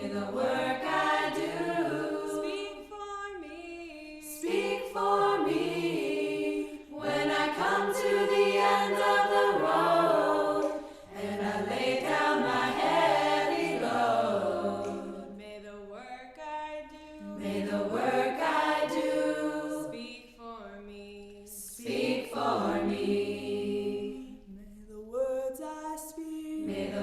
the work I do speak for me. When I come to the end of the road and I lay down my heavy load, may the work I do speak for me. Speak for me. May the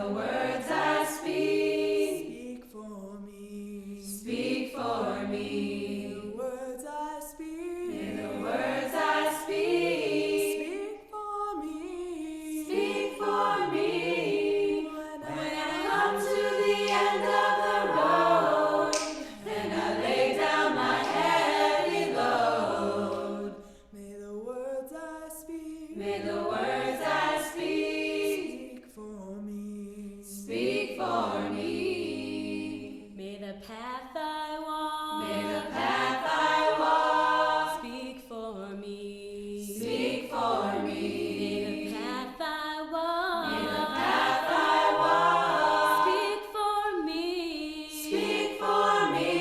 words I speak speak for me. Speak for me. May the words I speak speak for me. Speak for me. When I come to the end of the road and I lay down my heavy load, may the words I speak speak for me. Speak for me. May the path I walk speak for me. Speak for me. May the path I walk speak for me. Speak for me.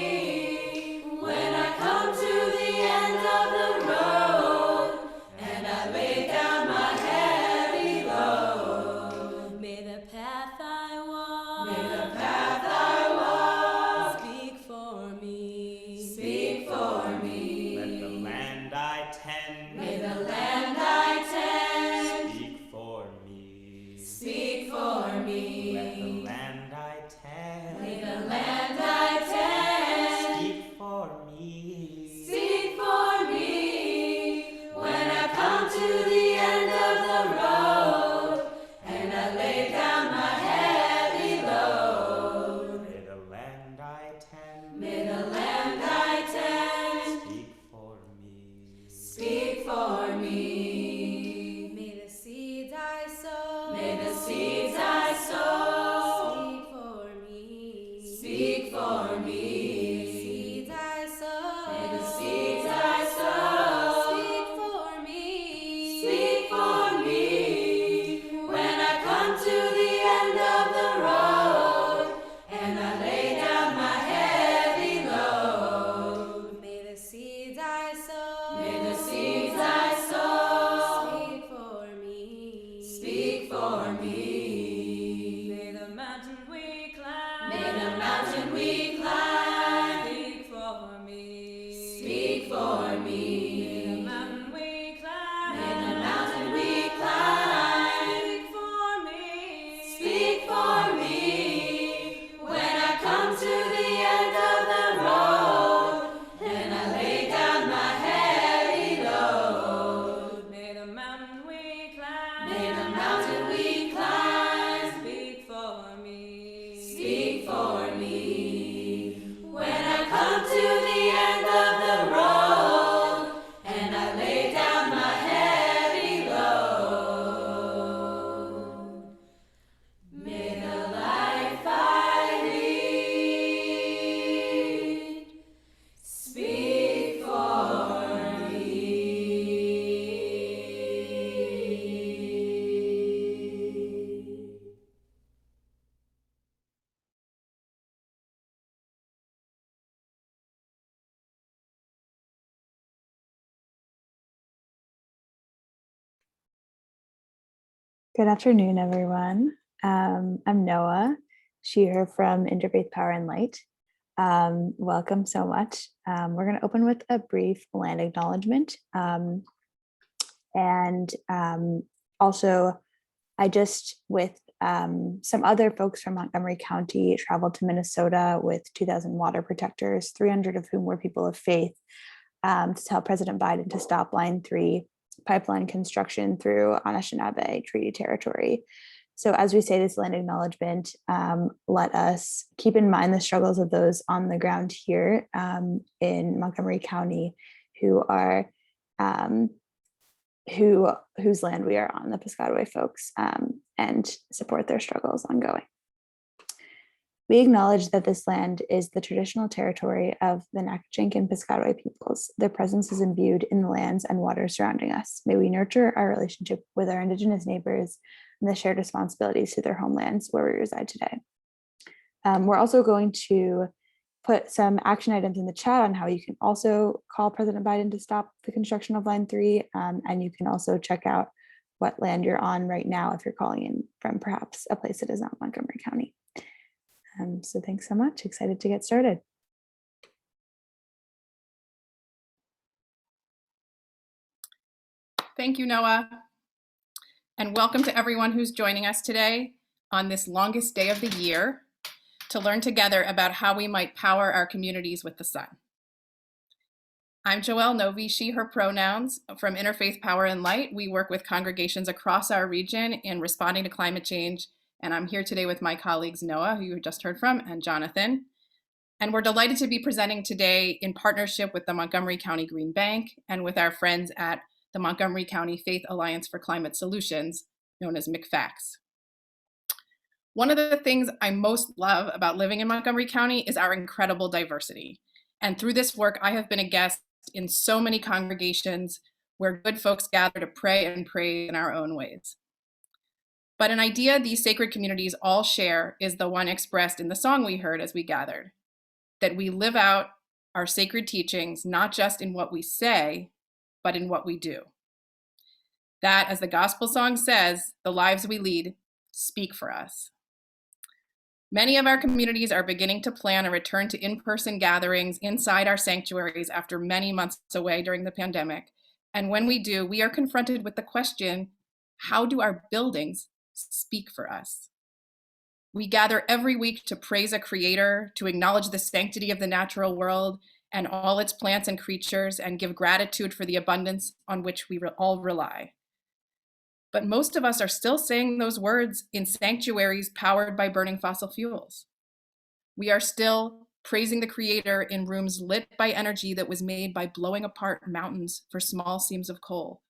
When I come to the end of the road and I lay down my heavy load, may the path I walk speak for me. Speak for me. Let the land I tend May the land I tend speak for me. speak for me. Let the land I tend May the land I tend speak for me. speak for me. When I come to the end of the road and I lay down my heavy load, May the land I tend may the land I tend speak for me. speak for me. May the seeds I sow speak for me. Speak for me. May the seeds I sow speak for me. Speak for me. When I come to the end of the road and I lay down my heavy load, may the seeds I sow speak for me. Speak for me. May the mountain we climb speak for me. Speak for me. May the mountain we climb speak for me. Speak for me. When I come to the end of the road and I lay down my heavy load, may the mountain we climb speak for me. Speak for me. When I come to the end of the road and I lay down my heavy load, may the life I lead speak for me. Good afternoon, everyone. I'm Noah, she, her from Interfaith Power Light. Welcome so much. We're going to open with a brief land acknowledgement. Also, I just, with some other folks from Montgomery County, traveled to Minnesota with 2,000 water protectors, 300 of whom were people of faith, to tell President Biden to stop Line 3 pipeline construction through Anishinaabe Treaty Territory. So as we say this land acknowledgement, let us keep in mind the struggles of those on the ground here in Montgomery County who are whose land we are on, the Piscataway folks, and support their struggles ongoing. We acknowledge that this land is the traditional territory of the Nacotchink and Piscataway peoples. Their presence is imbued in the lands and waters surrounding us. May we nurture our relationship with our Indigenous neighbors and the shared responsibilities to their homelands where we reside today. We're also going to put some action items in the chat on how you can also call President Biden to stop the construction of Line 3. And you can also check out what land you're on right now if you're calling in from perhaps a place that is not Montgomery County. So thanks so much. Excited to get started. Thank you, Noah. And welcome to everyone who's joining us today on this longest day of the year to learn together about how we might power our communities with the sun. I'm Joelle Novi, she, her pronouns, from Interfaith Power Light. We work with congregations across our region in responding to climate change. And I'm here today with my colleagues, Noah, who you just heard from, and Jonathan. And we're delighted to be presenting today in partnership with the Montgomery County Green Bank and with our friends at the Montgomery County Faith Alliance for Climate Solutions, known as MCFACS. One of the things I most love about living in Montgomery County is our incredible diversity. And through this work, I have been a guest in so many congregations where good folks gather to pray and pray in our own ways. But an idea these sacred communities all share is the one expressed in the song we heard as we gathered, that we live out our sacred teachings, not just in what we say, but in what we do. That, as the gospel song says, the lives we lead speak for us. Many of our communities are beginning to plan a return to in-person gatherings inside our sanctuaries after many months away during the pandemic. And when we do, we are confronted with the question, how do our buildings speak for us? We gather every week to praise a creator, to acknowledge the sanctity of the natural world and all its plants and creatures, and give gratitude for the abundance on which we all rely. But most of us are still saying those words in sanctuaries powered by burning fossil fuels. We are still praising the creator in rooms lit by energy that was made by blowing apart mountains for small seams of coal,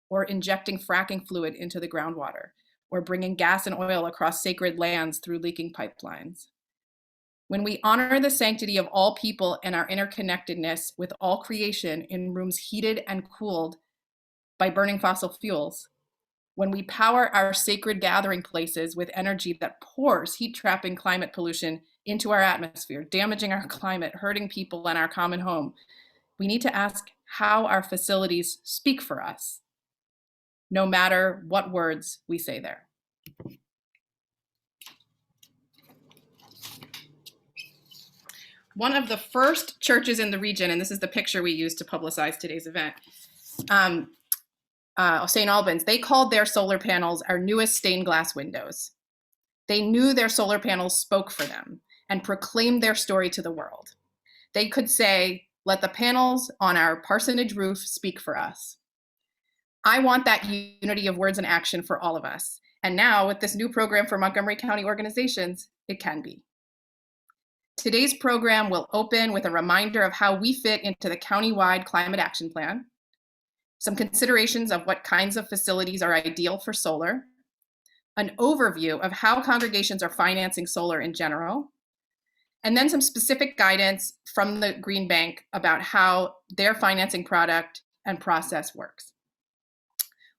or injecting fracking fluid into the groundwater, or bringing gas and oil across sacred lands through leaking pipelines. When we honor the sanctity of all people and our interconnectedness with all creation in rooms heated and cooled by burning fossil fuels, when we power our sacred gathering places with energy that pours heat-trapping climate pollution into our atmosphere, damaging our climate, hurting people and our common home, we need to ask how our facilities speak for us, no matter what words we say there. One of the first churches in the region, and this is the picture we used to publicize today's event, St. Albans, they called their solar panels our newest stained glass windows. They knew their solar panels spoke for them and proclaimed their story to the world. They could say, let the panels on our parsonage roof speak for us. I want that unity of words and action for all of us. And now with this new program for Montgomery County organizations, it can be. Today's program will open with a reminder of how we fit into the county-wide climate action plan, some considerations of what kinds of facilities are ideal for solar, an overview of how congregations are financing solar in general, and then some specific guidance from the Green Bank about how their financing product and process works.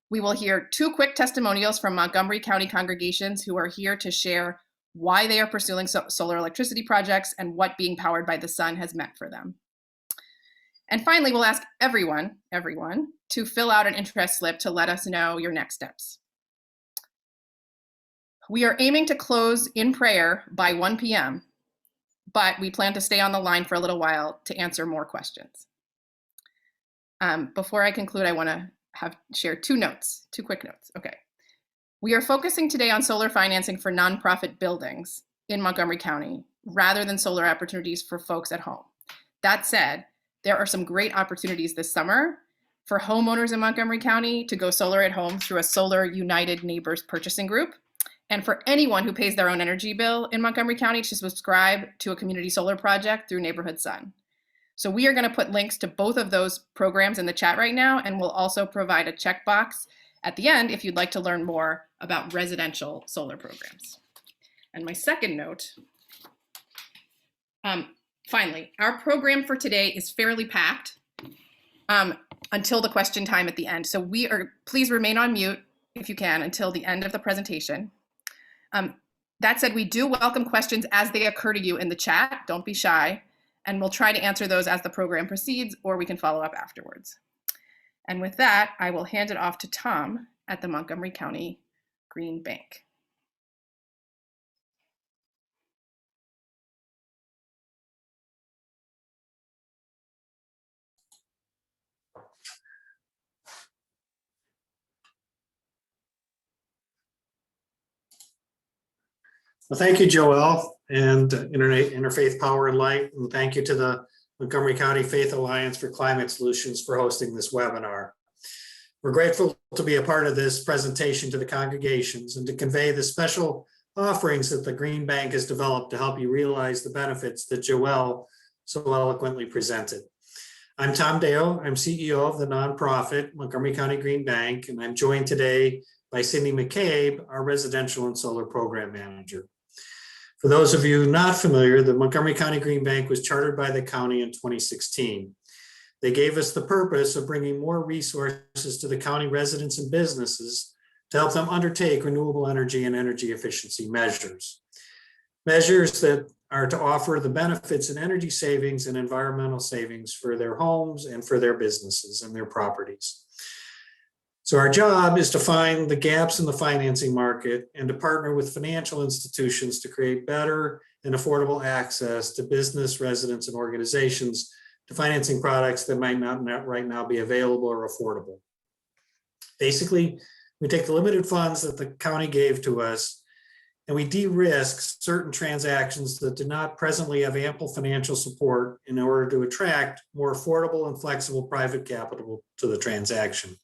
We will hear 2 quick testimonials from Montgomery County congregations who are here to share why they are pursuing solar electricity projects and what being powered by the sun has meant for them. And finally, we'll ask everyone to fill out an interest slip to let us know your next steps. We are aiming to close in prayer by 1 p.m., but we plan to stay on the line for a little while to answer more questions. Before I conclude, I want to share 2 quick notes. Okay. We are focusing today on solar financing for nonprofit buildings in Montgomery County rather than solar opportunities for folks at home. That said, there are some great opportunities this summer for homeowners in Montgomery County to go solar at home through a Solar United Neighbors purchasing group, and for anyone who pays their own energy bill in Montgomery County to subscribe to a community solar project through Neighborhood Sun. So we are going to put links to both of those programs in the chat right now, and we'll also provide a checkbox at the end if you'd like to learn more about residential solar programs. And my second note, finally, our program for today is fairly packed until the question time at the end. So please remain on mute if you can until the end of the presentation. That said, we do welcome questions as they occur to you in the chat. Don't be shy. And we'll try to answer those as the program proceeds, or we can follow up afterwards. And with that, I will hand it off to Tom at the Montgomery County Green Bank. Well, thank you, Joelle, and Interfaith Power Light, and thank you to the Montgomery County Faith Alliance for Climate Solutions for hosting this webinar. We're grateful to be a part of this presentation to the congregations and to convey the special offerings that the Green Bank has developed to help you realize the benefits that Joelle so eloquently presented. I'm Tom Deo. I'm CEO of the nonprofit Montgomery County Green Bank, and I'm joined today by Cindy McCabe, our residential and solar program manager. For those of you not familiar, the Montgomery County Green Bank was chartered by the county in 2016. They gave us the purpose of bringing more resources to the county residents and businesses to help them undertake renewable energy and energy efficiency measures. Measures that are to offer the benefits in energy savings and environmental savings for their homes and for their businesses and their properties. So our job is to find the gaps in the financing market and to partner with financial institutions to create better and affordable access to business, residents, and organizations to financing products that might not right now be available or affordable. Basically, we take the limited funds that the county gave to us and we de-risk certain transactions that do not presently have ample financial support in order to attract more affordable and flexible private capital to the transaction.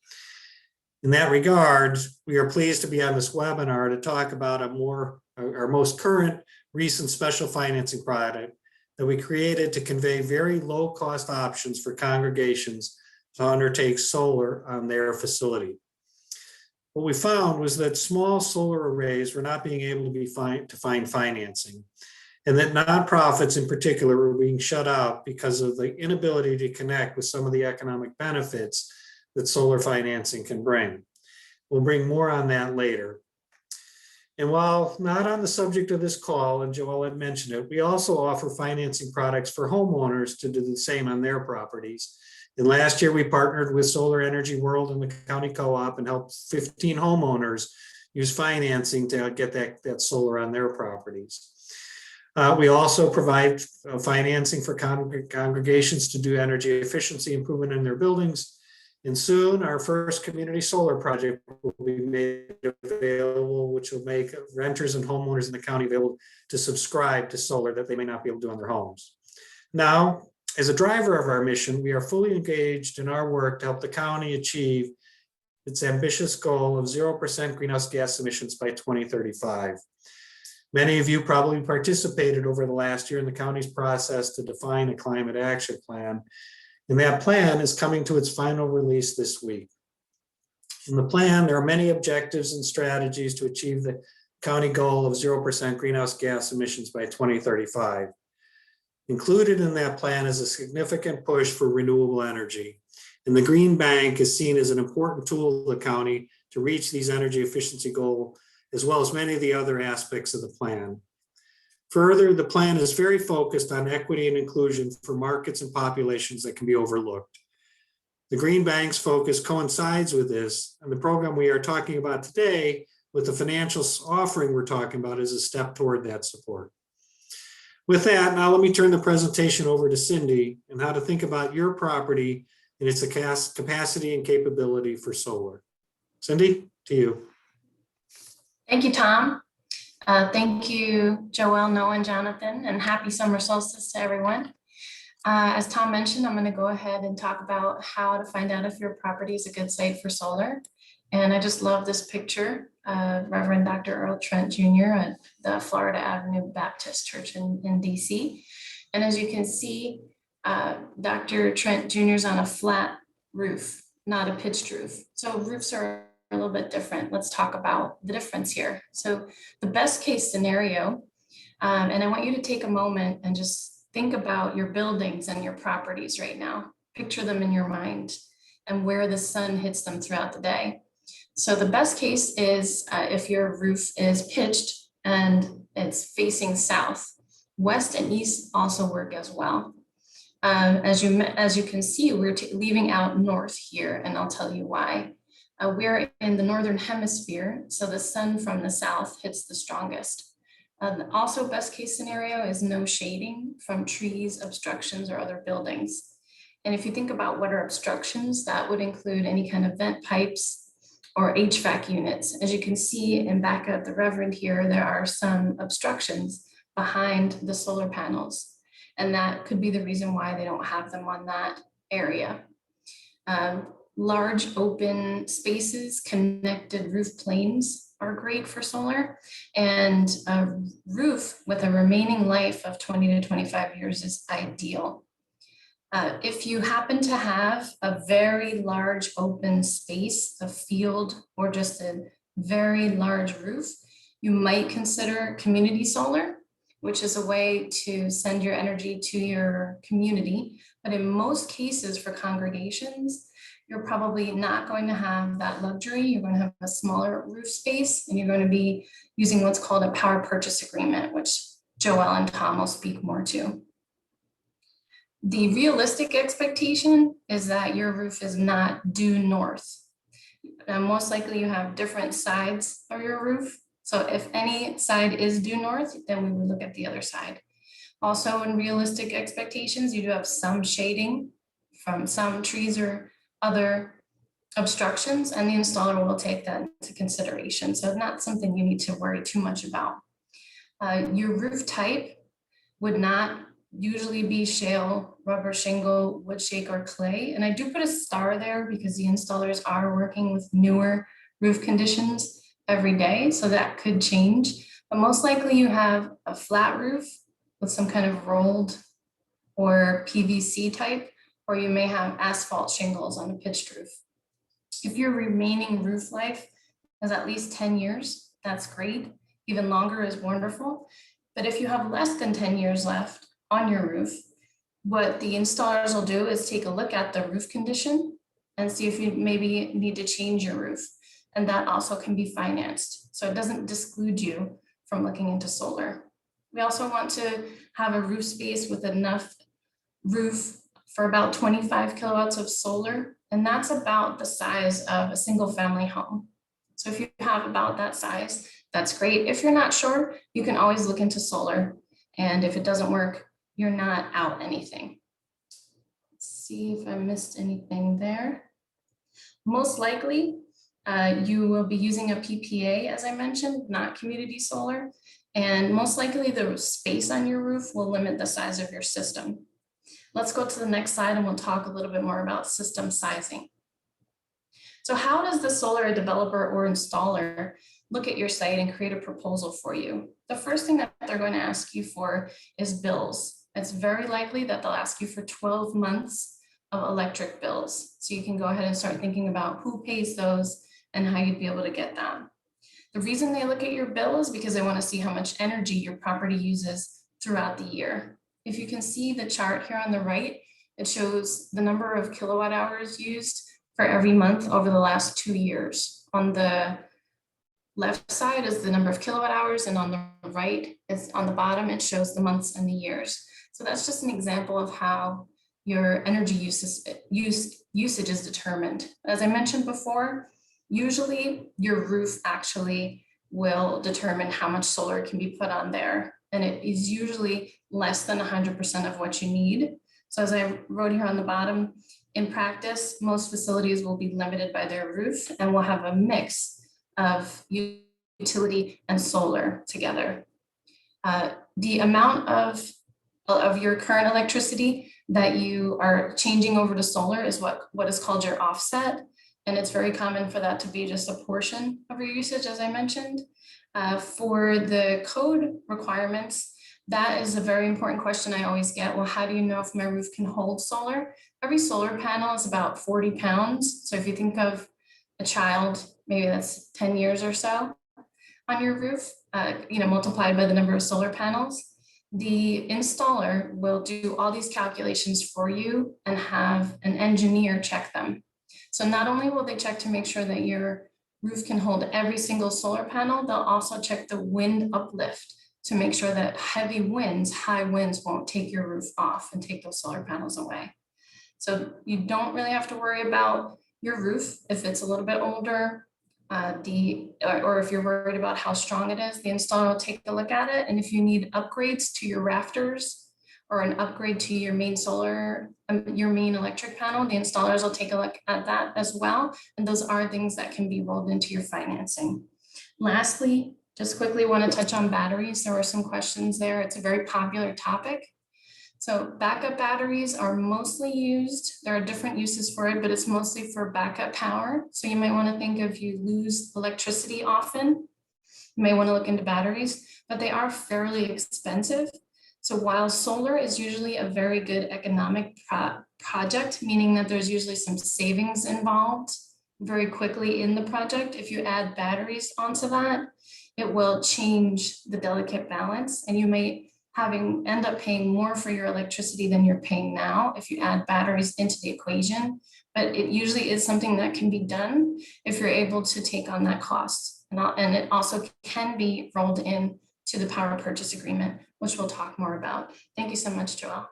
In that regard, we are pleased to be on this webinar to talk about our most current recent special financing product that we created to convey very low cost options for congregations to undertake solar on their facility. What we found was that small solar arrays were not being able to find financing, and that nonprofits in particular were being shut out because of the inability to connect with some of the economic benefits that solar financing can bring. We'll bring more on that later. And while not on the subject of this call, and Joelle had mentioned it, we also offer financing products for homeowners to do the same on their properties. And last year we partnered with Solar Energy World and the county co-op and helped 15 homeowners use financing to get that solar on their properties. We also provide financing for congregations to do energy efficiency improvement in their buildings. And soon our first community solar project will be made available, which will make renters and homeowners in the county available to subscribe to solar that they may not be able to do on their homes. Now, as a driver of our mission, we are fully engaged in our work to help the county achieve its ambitious goal of 0% greenhouse gas emissions by 2035. Many of you probably participated over the last year in the county's process to define a climate action plan. And that plan is coming to its final release this week. In the plan, there are many objectives and strategies to achieve the county goal of 0% greenhouse gas emissions by 2035. Included in that plan is a significant push for renewable energy. And the Green Bank is seen as an important tool of the county to reach these energy efficiency goals, as well as many of the other aspects of the plan. Further, the plan is very focused on equity and inclusion for markets and populations that can be overlooked. The Green Bank's focus coincides with this, and the program we are talking about today with the financial offering we're talking about is a step toward that support. With that, now let me turn the presentation over to Cindy and how to think about your property and its capacity and capability for solar. Cindy, to you. Thank you, Tom. Thank you, Joelle, Noah, and Jonathan, and happy summer solstice to everyone. As Tom mentioned, I'm going to go ahead and talk about how to find out if your property is a good site for solar. And I just love this picture of Reverend Dr. Earl Trent Jr. at the Florida Avenue Baptist Church in DC. And as you can see, Dr. Trent Jr. is on a flat roof, not a pitched roof. So roofs are a little bit different. Let's talk about the difference here. So the best case scenario, and I want you to take a moment and just think about your buildings and your properties right now. Picture them in your mind and where the sun hits them throughout the day. So the best case is if your roof is pitched and it's facing south. West and east also work as well. As you can see, we're leaving out north here, and I'll tell you why. We're in the northern hemisphere, so the sun from the south hits the strongest. Also, best case scenario is no shading from trees, obstructions, or other buildings. And if you think about what are obstructions, that would include any kind of vent pipes or HVAC units. As you can see and back of the Reverend here, there are some obstructions behind the solar panels. And that could be the reason why they don't have them on that area. Large open spaces, connected roof planes are great for solar, and a roof with a remaining life of 20 to 25 years is ideal. If you happen to have a very large open space, a field, or just a very large roof, you might consider community solar, which is a way to send your energy to your community. But in most cases for congregations, you're probably not going to have that luxury. You're going to have a smaller roof space, and you're going to be using what's called a power purchase agreement, which Joelle and Tom will speak more to. The realistic expectation is that your roof is not due north. Most likely you have different sides of your roof. So if any side is due north, then we would look at the other side. Also, in realistic expectations, you do have some shading from some trees or other obstructions, and the installer will take that into consideration. So not something you need to worry too much about. Your roof type would not usually be shale, rubber shingle, wood shake, or clay. And I do put a star there because the installers are working with newer roof conditions every day, so that could change. But most likely you have a flat roof with some kind of rolled or PVC type, or you may have asphalt shingles on a pitched roof. If your remaining roof life is at least 10 years, that's great. Even longer is wonderful. But if you have less than 10 years left on your roof, what the installers will do is take a look at the roof condition and see if you maybe need to change your roof. And that also can be financed. So it doesn't disclude you from looking into solar. We also want to have a roof space with enough roof for about 25 kilowatts of solar. And that's about the size of a single family home. So if you have about that size, that's great. If you're not sure, you can always look into solar. And if it doesn't work, you're not out anything. Let's see if I missed anything there. Most likely, you will be using a PPA, as I mentioned, not community solar. And most likely the space on your roof will limit the size of your system. Let's go to the next slide and we'll talk a little bit more about system sizing. So how does the solar developer or installer look at your site and create a proposal for you? The first thing that they're going to ask you for is bills. It's very likely that they'll ask you for 12 months of electric bills. So you can go ahead and start thinking about who pays those and how you'd be able to get them. The reason they look at your bill is because they want to see how much energy your property uses throughout the year. If you can see the chart here on the right, it shows the number of kilowatt hours used for every month over the last 2 years. On the left side is the number of kilowatt hours, and on the right, is on the bottom, it shows the months and the years. So that's just an example of how your energy usage is determined. As I mentioned before, usually your roof actually will determine how much solar can be put on there. And it is usually less than 100% of what you need. So as I wrote here on the bottom, in practice, most facilities will be limited by their roof and will have a mix of utility and solar together. The amount of your current electricity that you are changing over to solar is what is called your offset. And it's very common for that to be just a portion of your usage, as I mentioned. For the code requirements, that is a very important question I always get. Well, how do you know if my roof can hold solar? Every solar panel is about 40 pounds. So if you think of a child, maybe that's 10 years or so on your roof, multiplied by the number of solar panels, the installer will do all these calculations for you and have an engineer check them. So not only will they check to make sure that your roof can hold every single solar panel, they'll also check the wind uplift to make sure that heavy winds, high winds won't take your roof off and take those solar panels away. So you don't really have to worry about your roof if it's a little bit older, or if you're worried about how strong it is. The installer will take a look at it, and if you need upgrades to your rafters or an upgrade to your main your main electric panel, the installers will take a look at that as well. And those are things that can be rolled into your financing. Lastly, just quickly want to touch on batteries. There were some questions there. It's a very popular topic. So backup batteries are mostly used. There are different uses for it, but it's mostly for backup power. So you might want to think if you lose electricity often, you may want to look into batteries, but they are fairly expensive. So while solar is usually a very good economic project, meaning that there's usually some savings involved very quickly in the project, if you add batteries onto that, it will change the delicate balance, and you may end up paying more for your electricity than you're paying now if you add batteries into the equation. But it usually is something that can be done if you're able to take on that cost. And it also can be rolled in to the power purchase agreement, which we'll talk more about. Thank you so much, Joelle.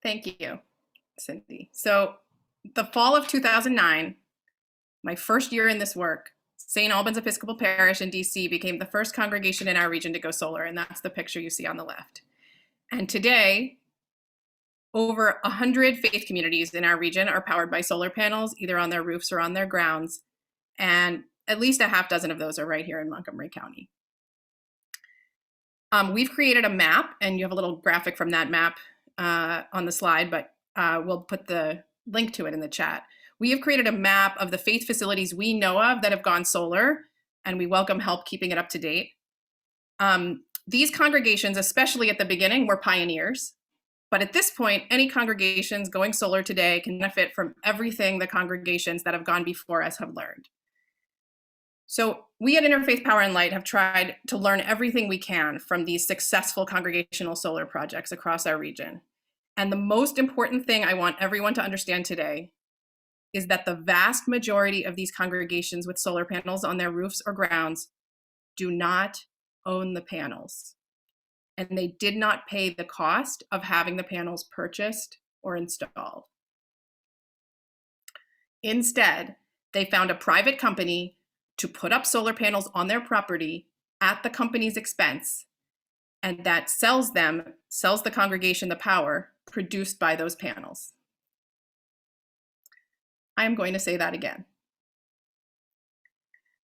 Thank you, Cindy. So the fall of 2009, my first year in this work, St. Albans Episcopal Parish in DC became the first congregation in our region to go solar, and that's the picture you see on the left. And today, over 100 faith communities in our region are powered by solar panels, either on their roofs or on their grounds, and at least a half dozen of those are right here in Montgomery County. We've created a map, and you have a little graphic from that map on the slide, but we'll put the link to it in the chat. We have created a map of the faith facilities we know of that have gone solar, and we welcome help keeping it up to date. These congregations, especially at the beginning, were pioneers. But at this point, any congregations going solar today can benefit from everything the congregations that have gone before us have learned. So we at Interfaith Power and Light have tried to learn everything we can from these successful congregational solar projects across our region. And the most important thing I want everyone to understand today is that the vast majority of these congregations with solar panels on their roofs or grounds do not own the panels. And they did not pay the cost of having the panels purchased or installed. Instead, they found a private company to put up solar panels on their property at the company's expense, and that sells the congregation the power produced by those panels. I am going to say that again.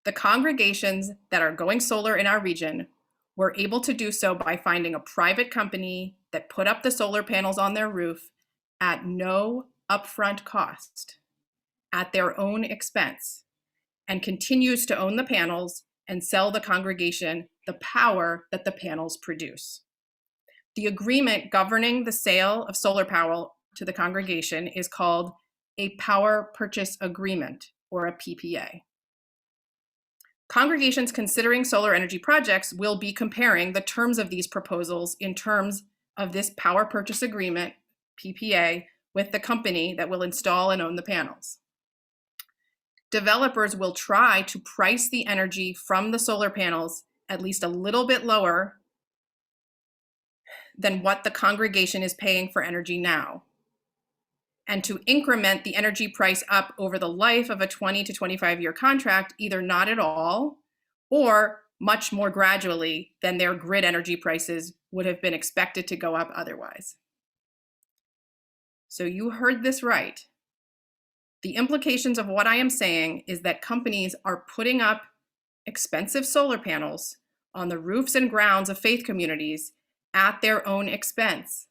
The congregations that are going solar in our region were able to do so by finding a private company that put up the solar panels on their roof at no upfront cost, at their own expense, and continues to own the panels and sell the congregation the power that the panels produce. The agreement governing the sale of solar power to the congregation is called a power purchase agreement, or a PPA. Congregations considering solar energy projects will be comparing the terms of these proposals in terms of this power purchase agreement, PPA, with the company that will install and own the panels. Developers will try to price the energy from the solar panels at least a little bit lower than what the congregation is paying for energy now, and to increment the energy price up over the life of a 20 to 25-year contract, either not at all or much more gradually than their grid energy prices would have been expected to go up otherwise. So you heard this right. The implications of what I am saying is that companies are putting up expensive solar panels on the roofs and grounds of faith communities at their own expense,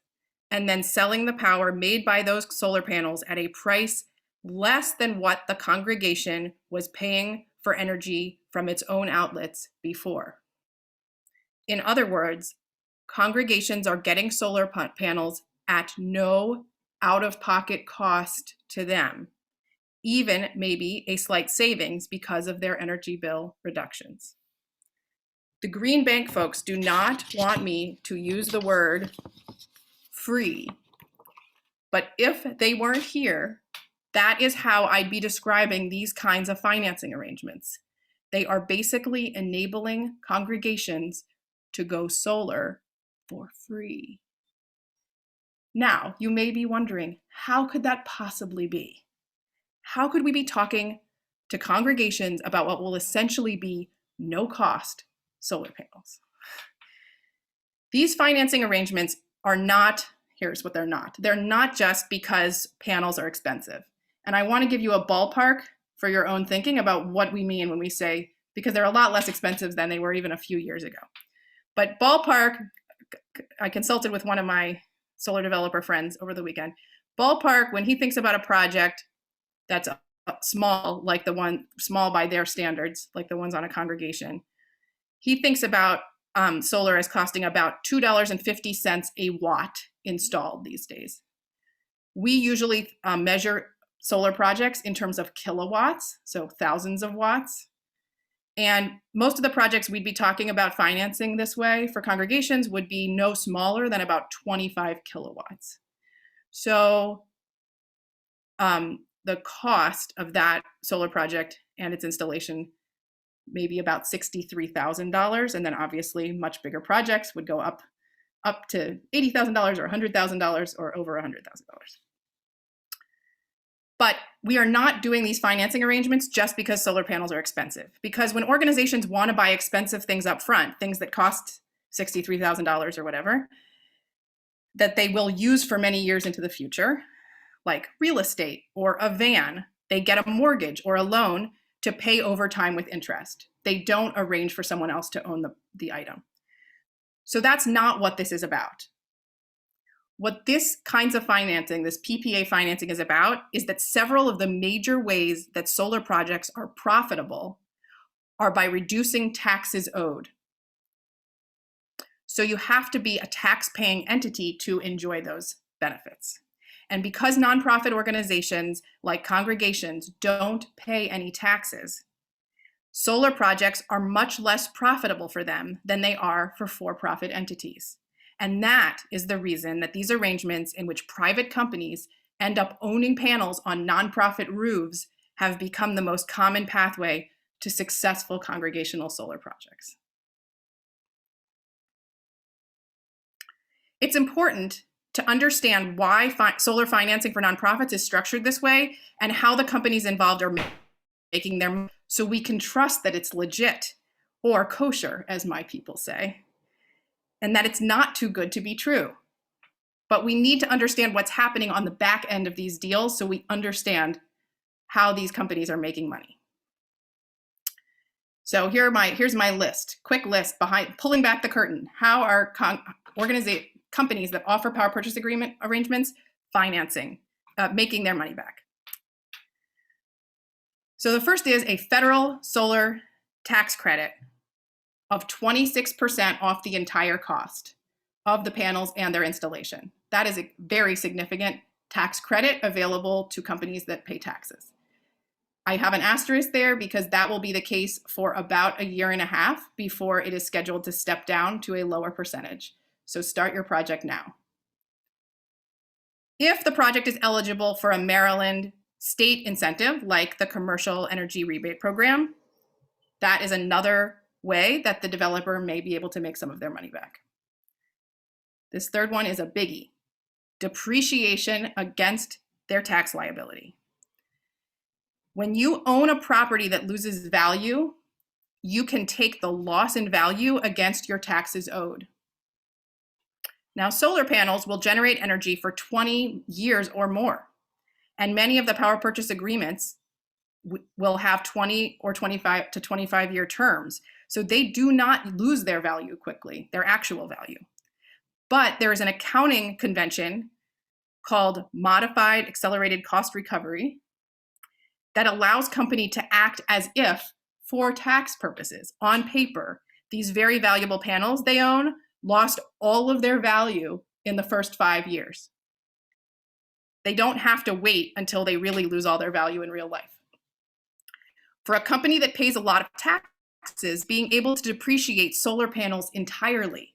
and then selling the power made by those solar panels at a price less than what the congregation was paying for energy from its own outlets before. In other words, congregations are getting solar panels at no out-of-pocket cost to them, even maybe a slight savings because of their energy bill reductions. The Green Bank folks do not want me to use the word free, but if they weren't here, That is how I'd be describing these kinds of financing arrangements. They are basically enabling congregations to go solar for free. Now, you may be wondering, how could that possibly be? How could we be talking to congregations about what will essentially be no-cost solar panels? These financing arrangements are not, here's what they're not. They're not just because panels are expensive. And I want to give you a ballpark for your own thinking about what we mean when we say, because they're a lot less expensive than they were even a few years ago. But ballpark, I consulted with one of my solar developer friends over the weekend. Ballpark, when he thinks about a project that's small, like the one, small by their standards, like the ones on a congregation, he thinks about solar as costing about $2.50 a watt installed these days. We usually measure solar projects in terms of kilowatts, so thousands of watts. And most of the projects we'd be talking about financing this way for congregations would be no smaller than about 25 kilowatts. So the cost of that solar project and its installation may be about $63,000. And then obviously much bigger projects would go up to $80,000 or $100,000 or over $100,000. But we are not doing these financing arrangements just because solar panels are expensive. Because when organizations want to buy expensive things up front, things that cost $63,000 or whatever, that they will use for many years into the future, like real estate or a van, they get a mortgage or a loan to pay over time with interest. They don't arrange for someone else to own the item. So that's not what this is about. What this kinds of financing, this PPA financing, is about is that several of the major ways that solar projects are profitable are by reducing taxes owed. So you have to be a tax-paying entity to enjoy those benefits. And because nonprofit organizations like congregations don't pay any taxes, solar projects are much less profitable for them than they are for for-profit entities. And that is the reason that these arrangements in which private companies end up owning panels on nonprofit roofs have become the most common pathway to successful congregational solar projects. It's important to understand why solar financing for nonprofits is structured this way and how the companies involved are making their money, so we can trust that it's legit, or kosher, as my people say, and that it's not too good to be true. But we need to understand what's happening on the back end of these deals so we understand how these companies are making money. So here's my list, quick list behind pulling back the curtain. How are companies that offer power purchase agreement arrangements financing, making their money back? So the first is a federal solar tax credit of 26% off the entire cost of the panels and their installation. That is a very significant tax credit available to companies that pay taxes. I have an asterisk there because that will be the case for about a year and a half before it is scheduled to step down to a lower percentage. So start your project now. If the project is eligible for a Maryland state incentive, like the Commercial Energy Rebate Program, that is another way that the developer may be able to make some of their money back. This third one is a biggie: depreciation against their tax liability. When you own a property that loses value, you can take the loss in value against your taxes owed. Now, solar panels will generate energy for 20 years or more, and many of the power purchase agreements will have 20 or 25 to 25-year terms. So they do not lose their value quickly, their actual value. But there is an accounting convention called Modified Accelerated Cost Recovery that allows company to act as if, for tax purposes, on paper, these very valuable panels they own lost all of their value in the first 5 years. They don't have to wait until they really lose all their value in real life. For a company that pays a lot of taxes, being able to depreciate solar panels entirely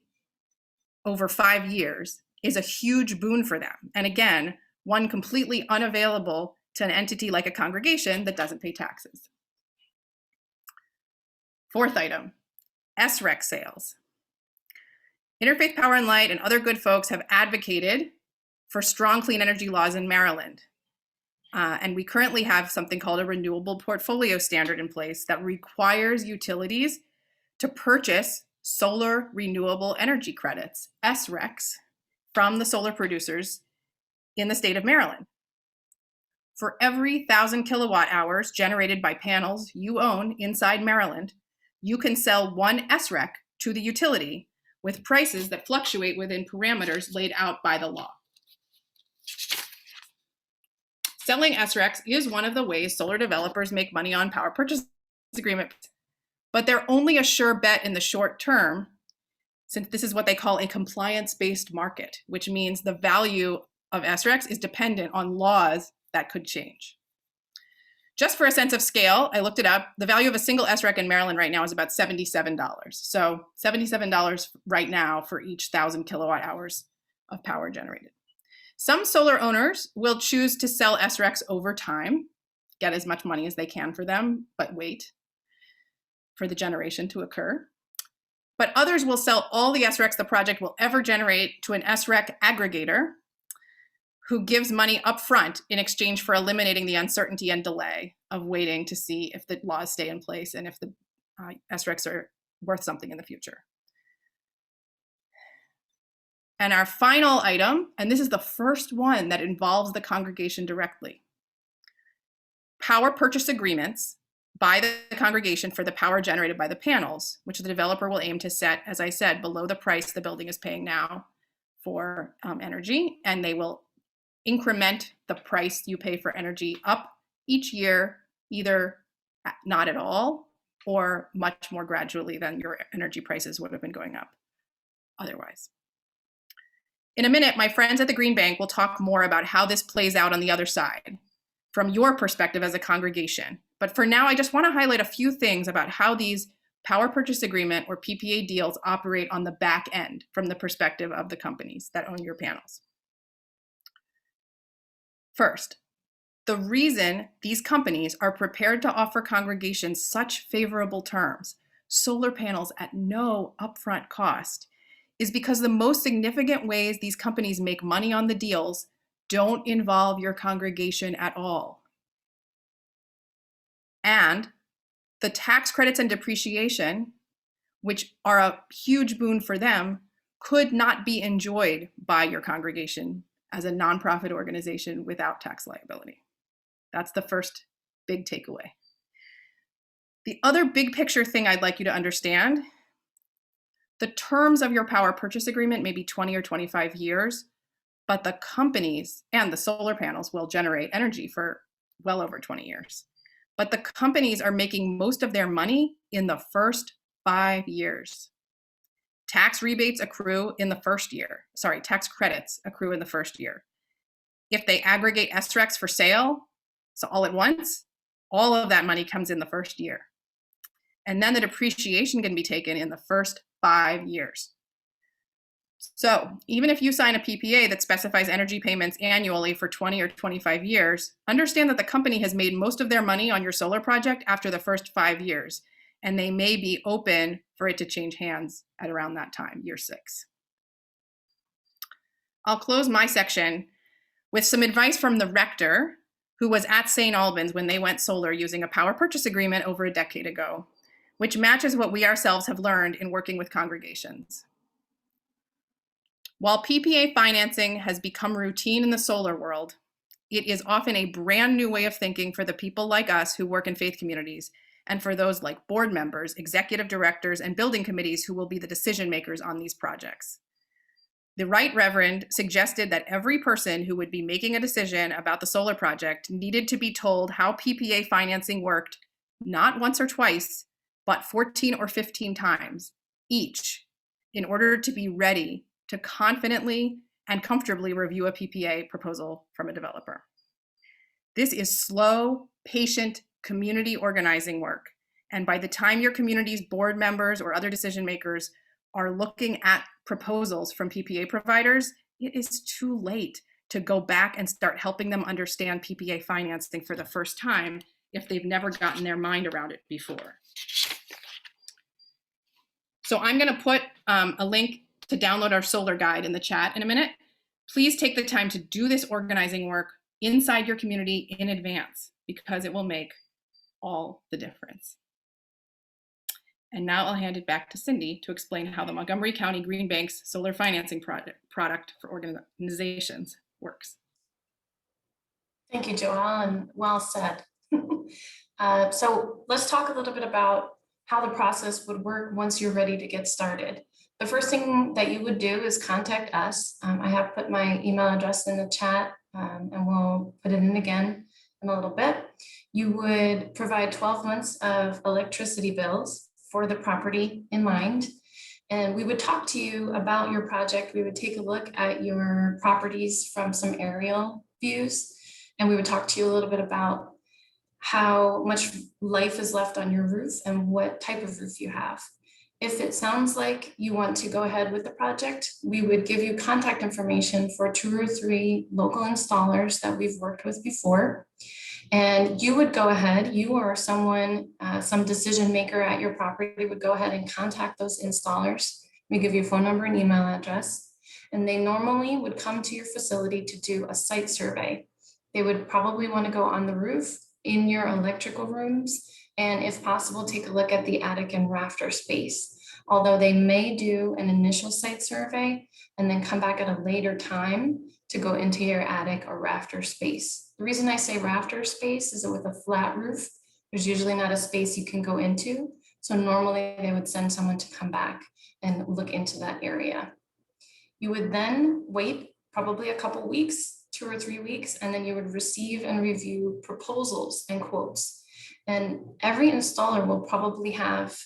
over 5 years is a huge boon for them. And again, one completely unavailable to an entity like a congregation that doesn't pay taxes. Fourth item, SREC sales. Interfaith Power and Light and other good folks have advocated for strong clean energy laws in Maryland. And we currently have something called a renewable portfolio standard in place that requires utilities to purchase solar renewable energy credits, SRECs, from the solar producers in the state of Maryland. For every 1,000 kilowatt hours generated by panels you own inside Maryland, you can sell one SREC to the utility with prices that fluctuate within parameters laid out by the law. Selling SRECs is one of the ways solar developers make money on power purchase agreements, but they're only a sure bet in the short term, since this is what they call a compliance-based market, which means the value of SRECs is dependent on laws that could change. Just for a sense of scale, I looked it up. The value of a single SREC in Maryland right now is about $77. So $77 right now for each 1,000 kilowatt hours of power generated. Some solar owners will choose to sell SRECs over time, get as much money as they can for them, but wait for the generation to occur. But others will sell all the SRECs the project will ever generate to an SREC aggregator who gives money upfront in exchange for eliminating the uncertainty and delay of waiting to see if the laws stay in place and if the SRECs are worth something in the future. And our final item, and this is the first one that involves the congregation directly, power purchase agreements by the congregation for the power generated by the panels, which the developer will aim to set, as I said, below the price the building is paying now for energy, and they will increment the price you pay for energy up each year, either not at all or much more gradually than your energy prices would have been going up otherwise. In a minute, my friends at the Green Bank will talk more about how this plays out on the other side from your perspective as a congregation. But for now, I just want to highlight a few things about how these power purchase agreement or PPA deals operate on the back end from the perspective of the companies that own your panels. First, the reason these companies are prepared to offer congregations such favorable terms, solar panels at no upfront cost, is because the most significant ways these companies make money on the deals don't involve your congregation at all. And the tax credits and depreciation, which are a huge boon for them, could not be enjoyed by your congregation as a nonprofit organization without tax liability. That's the first big takeaway. The other big picture thing I'd like you to understand, the terms of your power purchase agreement may be 20 or 25 years, but the companies and the solar panels will generate energy for well over 20 years. But the companies are making most of their money in the first 5 years. Tax rebates accrue in the first year. Sorry, tax credits accrue in the first year. If they aggregate SRECs for sale, so all at once, all of that money comes in the first year. And then the depreciation can be taken in the first 5 years. So even if you sign a PPA that specifies energy payments annually for 20 or 25 years, understand that the company has made most of their money on your solar project after the first 5 years, and they may be open for it to change hands at around that time, year 6. I'll close my section with some advice from the rector, who was at St. Albans when they went solar using a power purchase agreement over a decade ago, which matches what we ourselves have learned in working with congregations. While PPA financing has become routine in the solar world, it is often a brand new way of thinking for the people like us who work in faith communities, and for those like board members, executive directors, and building committees who will be the decision makers on these projects. The Right Reverend suggested that every person who would be making a decision about the solar project needed to be told how PPA financing worked, not once or twice, but 14 or 15 times each, in order to be ready to confidently and comfortably review a PPA proposal from a developer. This is slow, patient, community organizing work. And by the time your community's board members or other decision makers are looking at proposals from PPA providers, it is too late to to go back and start helping them understand PPA financing for the first time if they've never gotten their mind around it before. So I'm going to put a link to download our solar guide in the chat in a minute. Please take the time to do this organizing work inside your community in advance, because it will make all the difference. And now I'll hand it back to Cindy to explain how the Montgomery County Green Bank's solar financing product for organizations works. Thank you, Joelle, and well said. So let's talk a little bit about how the process would work once you're ready to get started. The first thing that you would do is contact us. I have put my email address in the chat, and we'll put it in again in a little bit. You would provide 12 months of electricity bills for the property in mind. And we would talk to you about your project. We would take a look at your properties from some aerial views. And we would talk to you a little bit about how much life is left on your roof and what type of roof you have. If it sounds like you want to go ahead with the project, we would give you contact information for 2 or 3 local installers that we've worked with before. And you would go ahead, you or someone, some decision maker at your property would go ahead and contact those installers. We give you a phone number and email address, and they normally would come to your facility to do a site survey. They would probably want to go on the roof, in your electrical rooms, and if possible, take a look at the attic and rafter space. Although they may do an initial site survey and then come back at a later time to go into your attic or rafter space. The reason I say rafter space is that with a flat roof, there's usually not a space you can go into. So normally they would send someone to come back and look into that area. You would then wait probably a couple weeks, 2 or 3 weeks, and then you would receive and review proposals and quotes. And every installer will probably have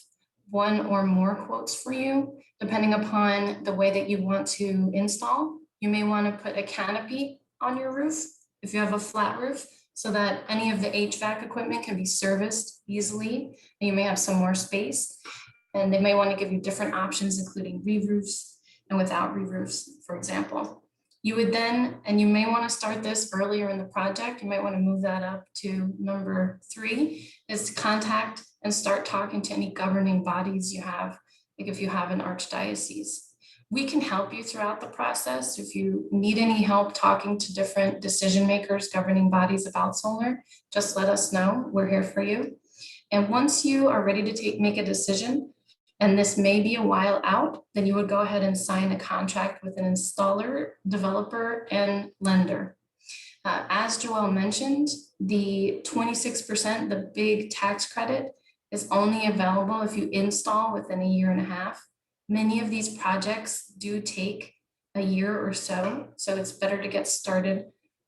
1 or more quotes for you, depending upon the way that you want to install. You may want to put a canopy on your roof if you have a flat roof, so that any of the HVAC equipment can be serviced easily, and you may have some more space. And they may want to give you different options, including re-roofs and without re-roofs, for example. You would then, and you may want to start this earlier in the project, you might want to move that up to number 3, is to contact and start talking to any governing bodies you have, like if you have an archdiocese. We can help you throughout the process. If you need any help talking to different decision makers, governing bodies about solar, just let us know. We're here for you. And once you are ready to make a decision, and this may be a while out, then you would go ahead and sign a contract with an installer, developer, and lender. As Joelle mentioned, the 26%, the big tax credit, is only available if you install within 1.5 years. Many of these projects do take a year or so it's better to get started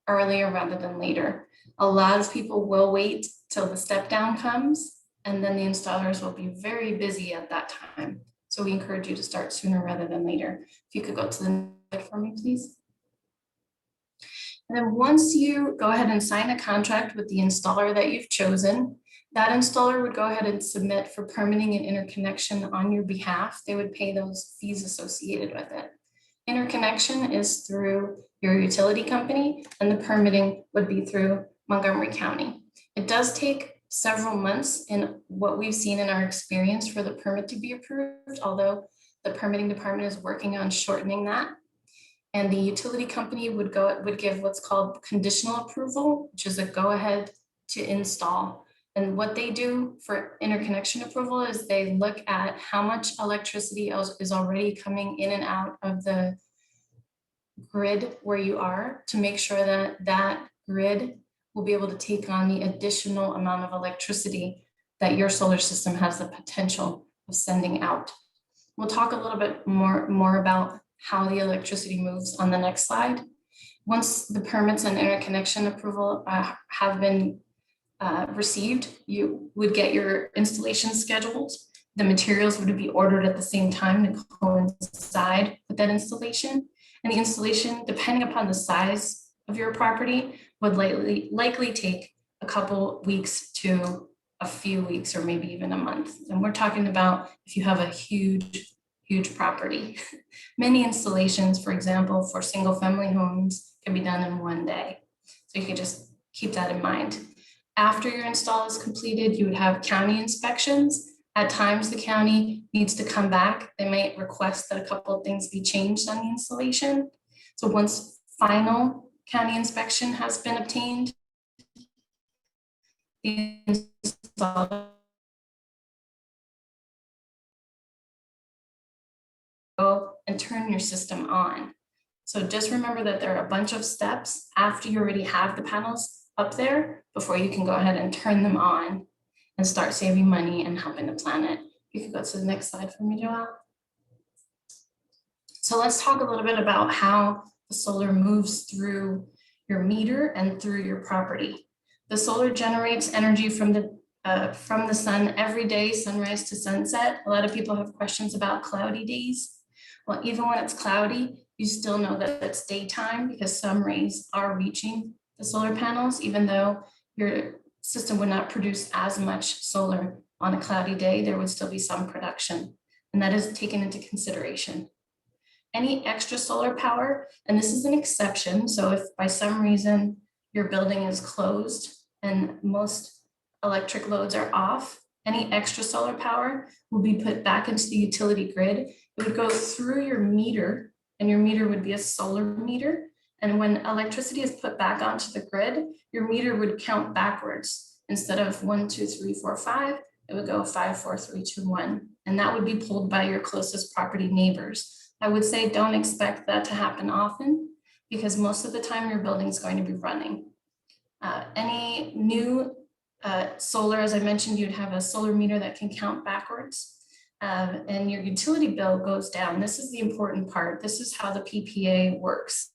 earlier rather than later. A lot of people will wait till the step down comes, and then the installers will be very busy at that time. So we encourage you to start sooner rather than later. If you could go to the next slide for me, please. And then once you go ahead and sign a contract with the installer that you've chosen, that installer would go ahead and submit for permitting and interconnection on your behalf. They would pay those fees associated with it. Interconnection is through your utility company, and the permitting would be through Montgomery County. It does take several months in what we've seen in our experience for the permit to be approved, although the permitting department is working on shortening that. And the utility company would give what's called conditional approval, which is a go ahead to install. And what they do for interconnection approval is they look at how much electricity is already coming in and out of the grid where you are, to make sure that that grid will be able to take on the additional amount of electricity that your solar system has the potential of sending out. We'll talk a little bit more about how the electricity moves on the next slide. Once the permits and interconnection approval have been received, you would get your installation scheduled. The materials would be ordered at the same time to coincide with that installation. And the installation, depending upon the size of your property, would likely take a couple weeks to a few weeks, or maybe even a month. And we're talking about if you have a huge huge property. Many installations, for example, for single family homes can be done in one day. So you can just keep that in mind. After your install is completed, you would have county inspections. At times, the county needs to come back. They might request that a couple of things be changed on the installation. So once final county inspection has been obtained, the installer go and turn your system on. So just remember that there are a bunch of steps after you already have the panels up there before you can go ahead and turn them on and start saving money and helping the planet. You can go to the next slide for me, Joelle. So let's talk a little bit about how the solar moves through your meter and through your property. The solar generates energy from the sun every day, sunrise to sunset. A lot of people have questions about cloudy days. Well, even when it's cloudy, you still know that it's daytime because some rays are reaching the solar panels, even though your system would not produce as much solar on a cloudy day, there would still be some production, and that is taken into consideration. Any extra solar power, and this is an exception, so if by some reason your building is closed and most electric loads are off, any extra solar power will be put back into the utility grid. It would go through your meter, and your meter would be a solar meter. And when electricity is put back onto the grid, your meter would count backwards. Instead of 1, 2, 3, 4, 5, it would go 5, 4, 3, 2, 1. And that would be pulled by your closest property neighbors. I would say don't expect that to happen often because most of the time your building is going to be running. Any new solar, as I mentioned, you'd have a solar meter that can count backwards. And your utility bill goes down. This is the important part. This is how the PPA works.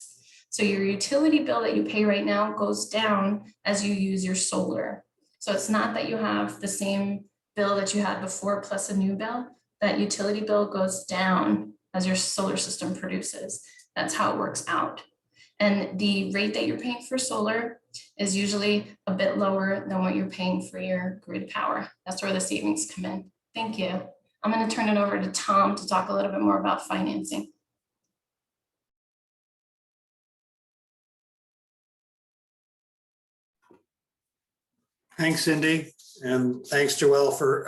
So your utility bill that you pay right now goes down as you use your solar. So it's not that you have the same bill that you had before plus a new bill. That utility bill goes down as your solar system produces. That's how it works out. And the rate that you're paying for solar is usually a bit lower than what you're paying for your grid power. That's where the savings come in. Thank you. I'm going to turn it over to Tom to talk a little bit more about financing. Thanks, Cindy, and thanks, Joelle, for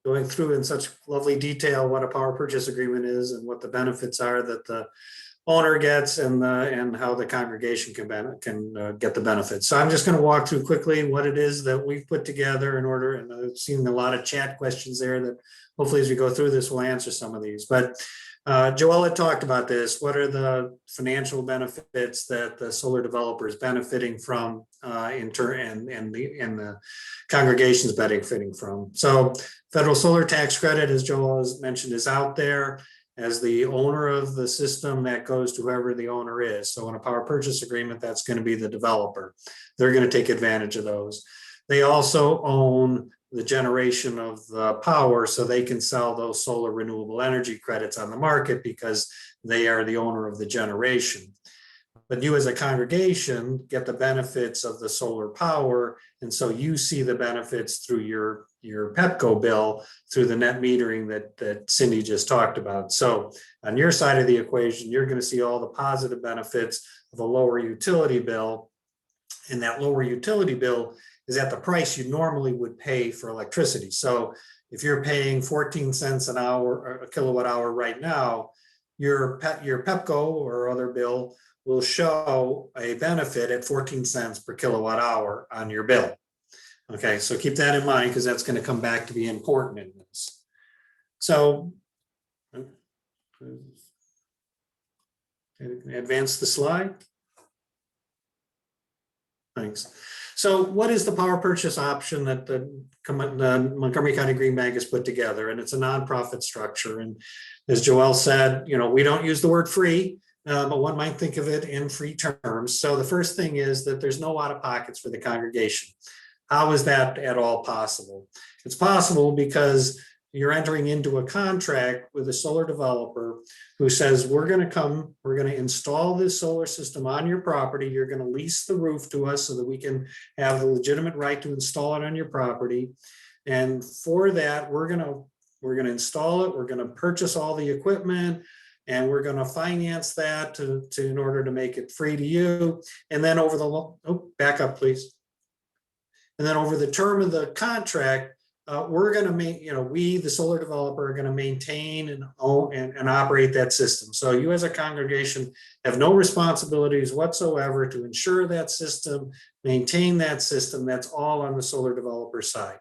going through in such lovely detail what a power purchase agreement is and what the benefits are that the owner gets and how the congregation can get the benefits. So I'm just going to walk through quickly what it is that we've put together in order, and I've seen a lot of chat questions there that hopefully as we go through this, we'll answer some of these. But Joelle had talked about this. What are the financial benefits that the solar developer is benefiting from and the congregation's benefiting from? So federal solar tax credit, as Joelle has mentioned, is out there. As the owner of the system, that goes to whoever the owner is. So in a power purchase agreement, that's going to be the developer. They're going to take advantage of those. They also own the generation of the power, so they can sell those solar renewable energy credits on the market because they are the owner of the generation. But you as a congregation get the benefits of the solar power, and so you see the benefits through your PEPCO bill through the net metering that Cindy just talked about. So on your side of the equation, you're going to see all the positive benefits of a lower utility bill, and that lower utility bill is at the price you normally would pay for electricity. So if you're paying 14 cents an hour or a kilowatt hour right now, your PEPCO or other bill will show a benefit at 14 cents per kilowatt hour on your bill. Okay, so keep that in mind because that's going to come back to be important in this. So advance the slide. Thanks. So what is the power purchase option that the Montgomery County Green Bank has put together? And it's a nonprofit structure. And as Joelle said, we don't use the word free, but one might think of it in free terms. So the first thing is that there's no out of pockets for the congregation. How is that at all possible? It's possible because you're entering into a contract with a solar developer who says, we're going to install this solar system on your property. You're going to lease the roof to us so that we can have the legitimate right to install it on your property. And for that, we're going to we're going to install it, we're going to purchase all the equipment, and we're going to finance that in order to make it free to you. And then over the, back up, please. And then over the term of the contract, we're going to we, the solar developer, are going to maintain and own and operate that system. So you as a congregation have no responsibilities whatsoever to ensure that system, maintain that system. That's all on the solar developer side.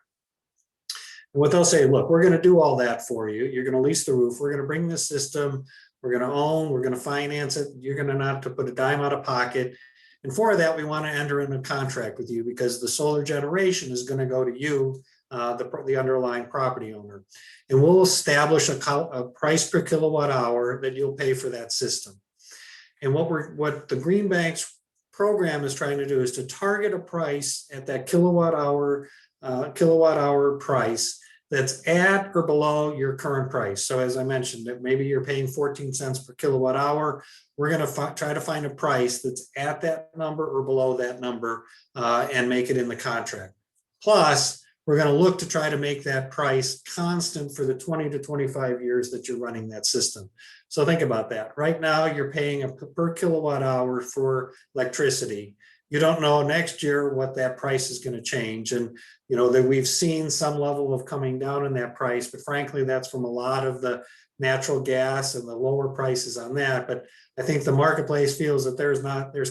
And what they'll say, look, we're going to do all that for you. You're going to lease the roof. We're going to bring this system. We're going to own. We're going to finance it. You're going to not have to put a dime out of pocket. And for that, we want to enter in a contract with you because the solar generation is going to go to you, the underlying property owner. And we'll establish a price per kilowatt hour that you'll pay for that system. And what the Green Bank's program is trying to do is to target a price at that kilowatt hour price that's at or below your current price. So as I mentioned, that maybe you're paying 14 cents per kilowatt hour. We're going to try to find a price that's at that number or below that number and make it in the contract. Plus, we're going to look to try to make that price constant for the 20 to 25 years that you're running that system. So think about that. Right now, you're paying a per kilowatt hour for electricity. You don't know next year what that price is going to change. And that we've seen some level of coming down in that price, but frankly, that's from a lot of the natural gas and the lower prices on that. But I think the marketplace feels that there's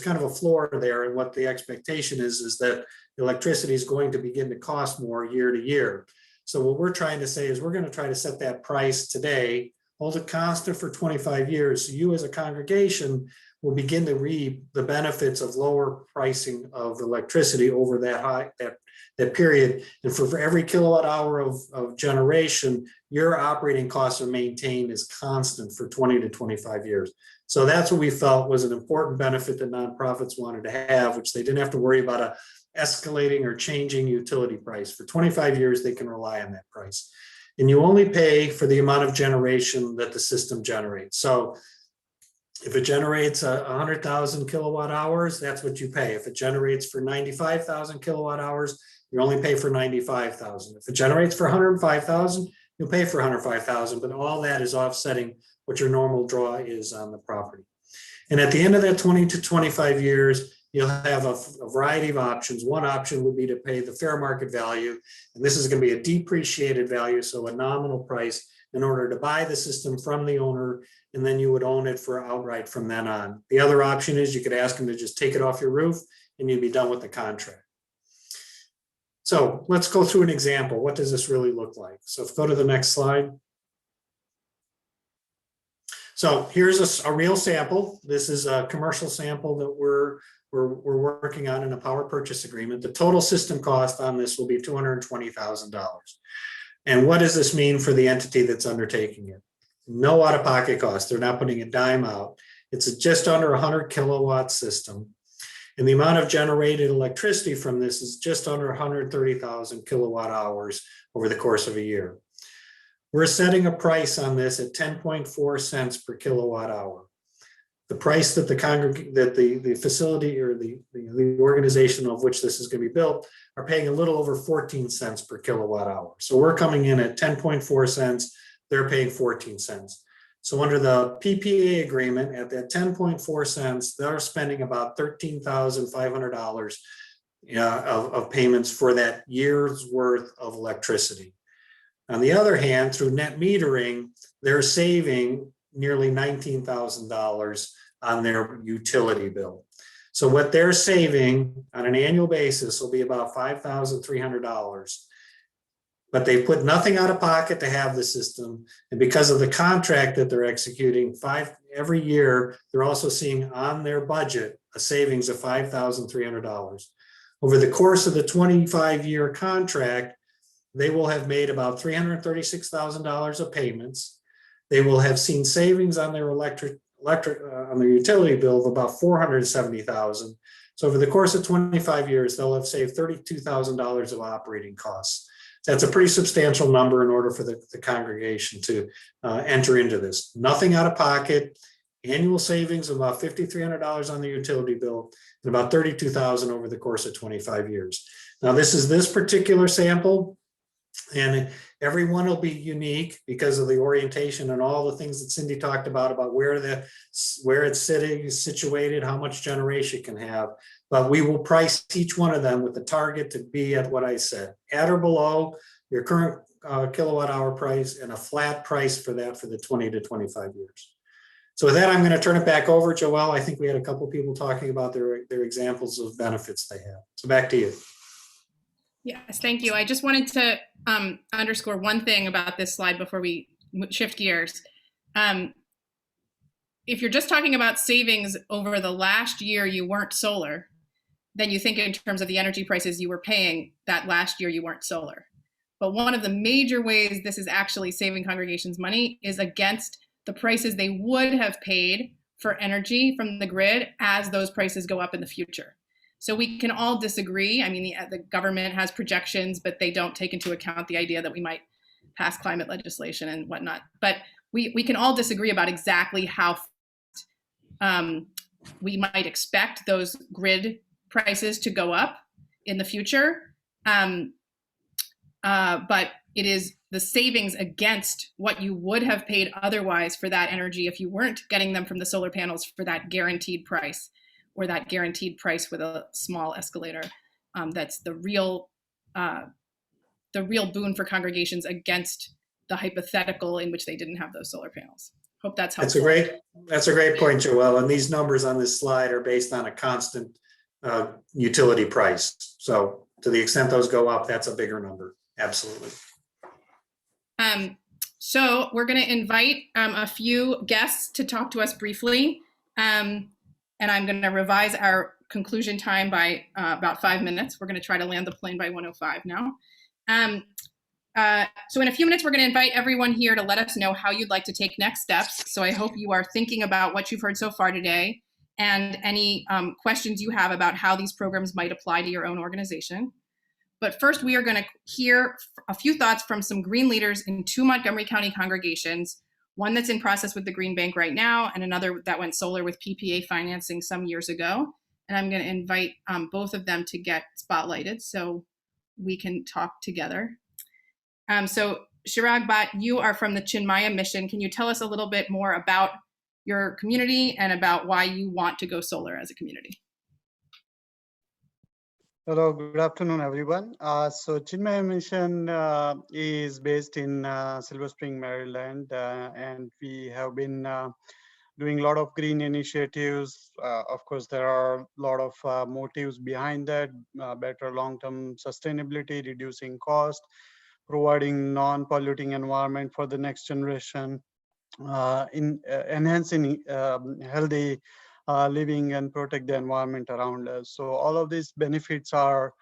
kind of a floor there. And what the expectation is that electricity is going to begin to cost more year to year. So what we're trying to say is we're going to try to set that price today, hold it constant for 25 years. So you as a congregation will begin to reap the benefits of lower pricing of electricity over that period. And for every kilowatt hour of generation, your operating costs are maintained as constant for 20 to 25 years. So that's what we felt was an important benefit that nonprofits wanted to have, which they didn't have to worry about a escalating or changing utility price. For 25 years, they can rely on that price. And you only pay for the amount of generation that the system generates. So if it generates 100,000 kilowatt hours, that's what you pay. If it generates for 95,000 kilowatt hours, you only pay for 95,000. If it generates for 105,000, you'll pay for 105,000, but all that is offsetting what your normal draw is on the property. And at the end of that 20 to 25 years, you'll have a variety of options. One option would be to pay the fair market value, and this is going to be a depreciated value, so a nominal price in order to buy the system from the owner, and then you would own it for outright from then on. The other option is you could ask them to just take it off your roof and you'd be done with the contract. So let's go through an example. What does this really look like? So go to the next slide. So here's a real sample. This is a commercial sample that we're working on in a power purchase agreement. The total system cost on this will be $220,000. And what does this mean for the entity that's undertaking it? No out-of-pocket cost. They're not putting a dime out. It's a just under 100 kilowatt system. And the amount of generated electricity from this is just under 130,000 kilowatt hours over the course of a year. We're setting a price on this at 10.4 cents per kilowatt hour. The price that the facility or the organization of which this is going to be built are paying a little over 14 cents per kilowatt hour. So we're coming in at 10.4 cents. They're paying 14 cents. So under the PPA agreement at that 10.4 cents, they're spending about $13,500 of payments for that year's worth of electricity. On the other hand, through net metering, they're saving nearly $19,000 on their utility bill. So what they're saving on an annual basis will be about $5,300. But they put nothing out of pocket to have the system. And because of the contract that they're executing every year, they're also seeing on their budget a savings of $5,300. Over the course of the 25-year contract, they will have made about $336,000 of payments. They will have seen savings on their on their utility bill of about $470,000. So over the course of 25 years, they'll have saved $32,000 of operating costs. That's a pretty substantial number in order for the congregation to enter into this. Nothing out of pocket, annual savings of about $5,300 on the utility bill, and about $32,000 over the course of 25 years. Now, this is this particular sample, and Every one will be unique because of the orientation and all the things that Cindy talked about where it's sitting, situated, how much generation it can have. But we will price each one of them with the target to be at what I said, at or below your current kilowatt hour price, and a flat price for that for the 20 to 25 years. So with that, I'm going to turn it back over. Joelle, I think we had a couple people talking about their examples of benefits they have. So back to you. Yes, thank you. I just wanted to underscore one thing about this slide before we shift gears. If you're just talking about savings over the last year you weren't solar, then you think in terms of the energy prices you were paying that last year you weren't solar. But one of the major ways this is actually saving congregations money is against the prices they would have paid for energy from the grid as those prices go up in the future. So we can all disagree. I mean, the government has projections, but they don't take into account the idea that we might pass climate legislation and whatnot. But we can all disagree about exactly how we might expect those grid prices to go up in the future. But it is the savings against what you would have paid otherwise for that energy if you weren't getting them from the solar panels for that guaranteed price, or that guaranteed price with a small escalator. That's the real boon for congregations against the hypothetical in which they didn't have those solar panels. Hope that's helpful. That's a great point, Joelle. And these numbers on this slide are based on a constant utility price. So to the extent those go up, that's a bigger number. Absolutely. So we're going to invite a few guests to talk to us briefly. And I'm going to revise our conclusion time by about 5 minutes. We're going to try to land the plane by 1:05 now. So in a few minutes, we're going to invite everyone here to let us know how you'd like to take next steps. So I hope you are thinking about what you've heard so far today and any questions you have about how these programs might apply to your own organization. But first, we are going to hear a few thoughts from some Green leaders in 2 Montgomery County congregations, one that's in process with the Green Bank right now, and another that went solar with PPA financing some years ago. And I'm going to invite both of them to get spotlighted so we can talk together. So Chirag Bhatt, you are from the Chinmaya Mission. Can you tell us a little bit more about your community and about why you want to go solar as a community? Hello, good afternoon, everyone. So Chinmaya Mission is based in Silver Spring, Maryland, and we have been doing a lot of green initiatives. Of course, there are a lot of motives behind that, better long-term sustainability, reducing cost, providing non-polluting environment for the next generation, enhancing healthy living and protect the environment around us. So all of these benefits are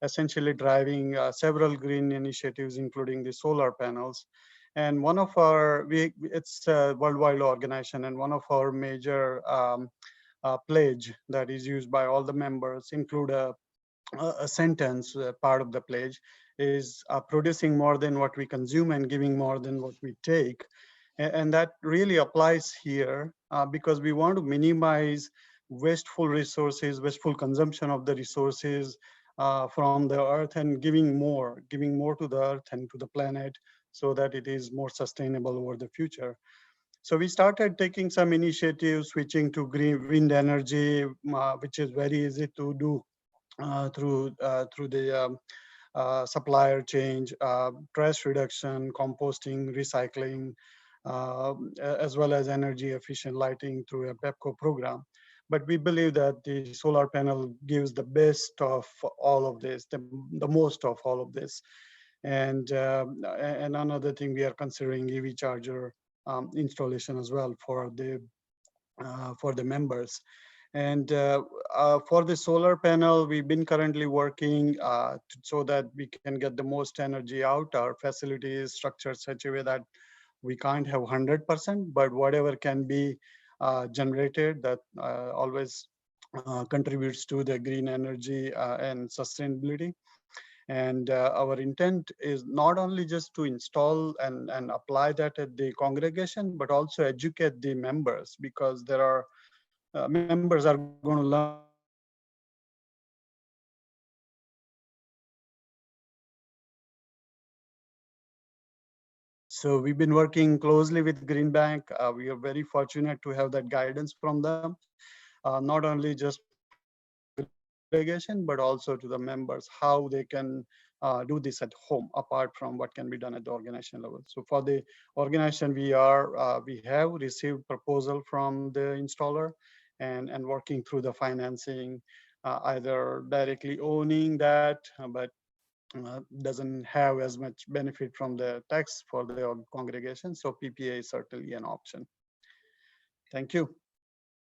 essentially driving several green initiatives, including the solar panels. And one of our, it's a worldwide organization, and one of our major pledge that is used by all the members include a sentence, part of the pledge is producing more than what we consume and giving more than what we take. And that really applies here because we want to minimize wasteful resources, wasteful consumption of the resources from the earth, and giving more to the earth and to the planet so that it is more sustainable over the future. So we started taking some initiatives, switching to green wind energy, which is very easy to do through the supplier change, trash reduction, composting, recycling, as well as energy efficient lighting through a PEPCO program. But we believe that the solar panel gives the best of all of this, the most of all of this. And another thing, we are considering EV charger installation as well for the members. And for the solar panel, we've been currently working so that we can get the most energy out. Our facility is structured such a way that we can't have 100%, but whatever can be generated, that always contributes to the green energy and sustainability. And our intent is not only just to install and apply that at the congregation, but also educate the members, because there are members are going to learn So we've been working closely with Green Bank. We are very fortunate to have that guidance from them, not only just delegation, but also to the members, how they can do this at home, apart from what can be done at the organization level. So for the organization, we have received proposal from the installer and working through the financing, either directly owning that, but doesn't have as much benefit from the tax for the congregation. So PPA is certainly an option. Thank you.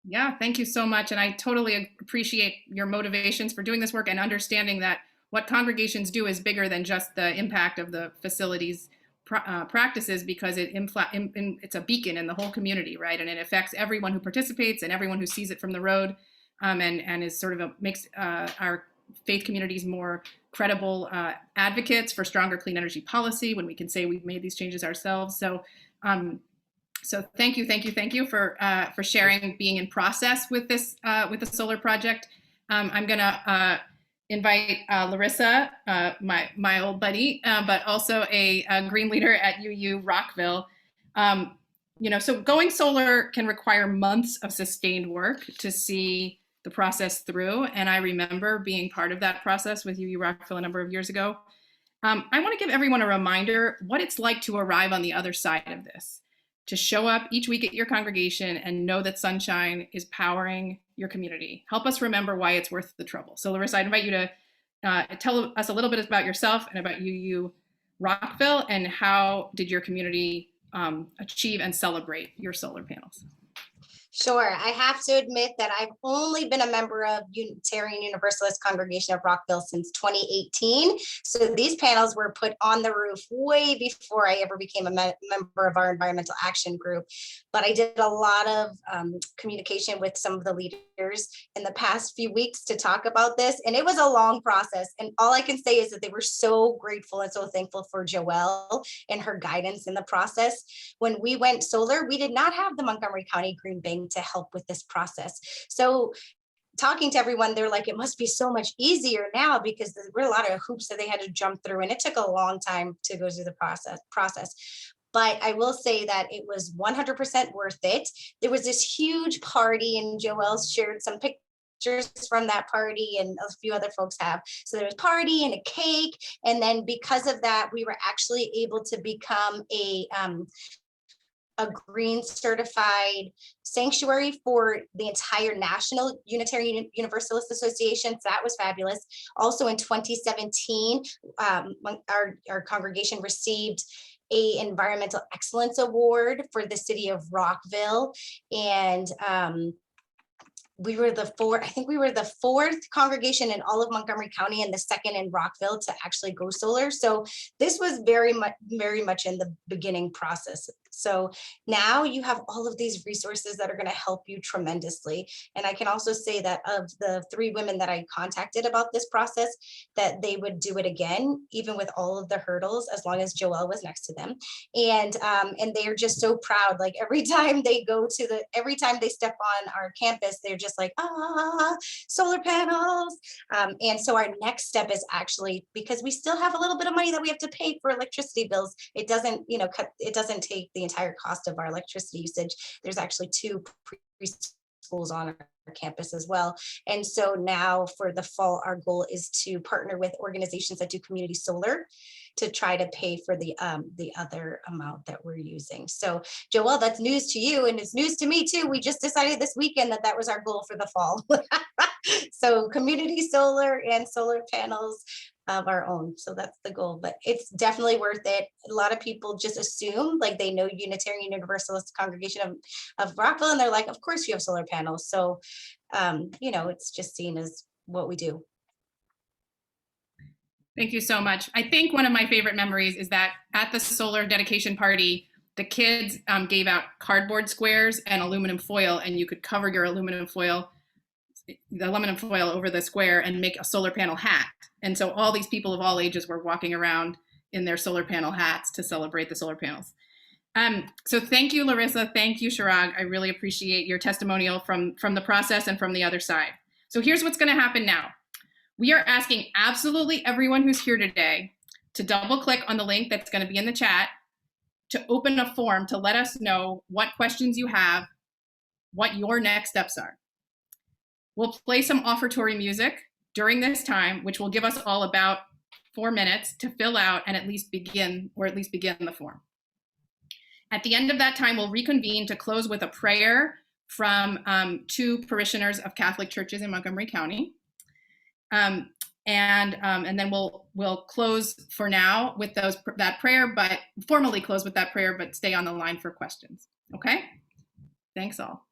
Yeah, thank you so much. And I totally appreciate your motivations for doing this work and understanding that what congregations do is bigger than just the impact of the facilities practices, because it's a beacon in the whole community, right? And it affects everyone who participates and everyone who sees it from the road, and is sort of makes our faith communities more credible advocates for stronger clean energy policy when we can say we've made these changes ourselves. So so thank you for sharing being in process with this with the solar project. I'm gonna invite Larissa, my old buddy, but also a green leader at UU Rockville. So going solar can require months of sustained work to see the process through, and I remember being part of that process with UU Rockville a number of years ago. I want to give everyone a reminder what it's like to arrive on the other side of this. To show up each week at your congregation and know that sunshine is powering your community. Help us remember why it's worth the trouble. So Larissa, I invite you to tell us a little bit about yourself and about UU Rockville, and how did your community achieve and celebrate your solar panels? Sure. I have to admit that I've only been a member of Unitarian Universalist Congregation of Rockville since 2018. So these panels were put on the roof way before I ever became a member of our environmental action group. But I did a lot of communication with some of the leaders in the past few weeks to talk about this. And it was a long process. And all I can say is that they were so grateful and so thankful for Joelle and her guidance in the process. When we went solar, we did not have the Montgomery County Green Bank to help with this process. So talking to everyone, they're like, it must be so much easier now, because there were a lot of hoops that they had to jump through, and it took a long time to go through the process. But I will say that it was 100% worth it. There was this huge party, and Joelle shared some pictures from that party, and a few other folks have. So there was a party and a cake. And then because of that, we were actually able to become a green certified sanctuary for the entire National Unitarian Universalist Association. So that was fabulous. Also in 2017, our congregation received an Environmental Excellence Award for the city of Rockville. And we were the fourth congregation in all of Montgomery County and the second in Rockville to actually go solar. So this was very much in the beginning process. So now you have all of these resources that are going to help you tremendously. And I can also say that of the 3 women that I contacted about this process, that they would do it again, even with all of the hurdles, as long as Joelle was next to them. And they are just so proud. Like every time they step on our campus, they're just like, solar panels. And so our next step is actually, because we still have a little bit of money that we have to pay for electricity bills, it doesn't take the entire cost of our electricity usage. There's actually 2 preschools on our campus as well. And so now for the fall, our goal is to partner with organizations that do community solar to try to pay for the other amount that we're using. So Joelle, that's news to you, and it's news to me too. We just decided this weekend that was our goal for the fall. So community solar and solar panels of our own. So that's the goal, but it's definitely worth it. A lot of people just assume, like, they know Unitarian Universalist Congregation of Rockville, and they're like, of course you have solar panels. So, it's just seen as what we do. Thank you so much. I think one of my favorite memories is that at the solar dedication party, the kids gave out cardboard squares and aluminum foil, and you could cover your aluminum foil over the square and make a solar panel hat. And so all these people of all ages were walking around in their solar panel hats to celebrate the solar panels. So thank you, Larissa. Thank you, Shirag. I really appreciate your testimonial from the process and from the other side. So here's what's going to happen now. We are asking absolutely everyone who's here today to double click on the link that's going to be in the chat to open a form to let us know what questions you have, what your next steps are. We'll play some offertory music during this time, which will give us all about 4 minutes to fill out and at least begin the form. At the end of that time, we'll reconvene to close with a prayer from 2 parishioners of Catholic churches in Montgomery County. And then we'll close for now with that prayer, but formally close with that prayer, but stay on the line for questions. Okay? Thanks all.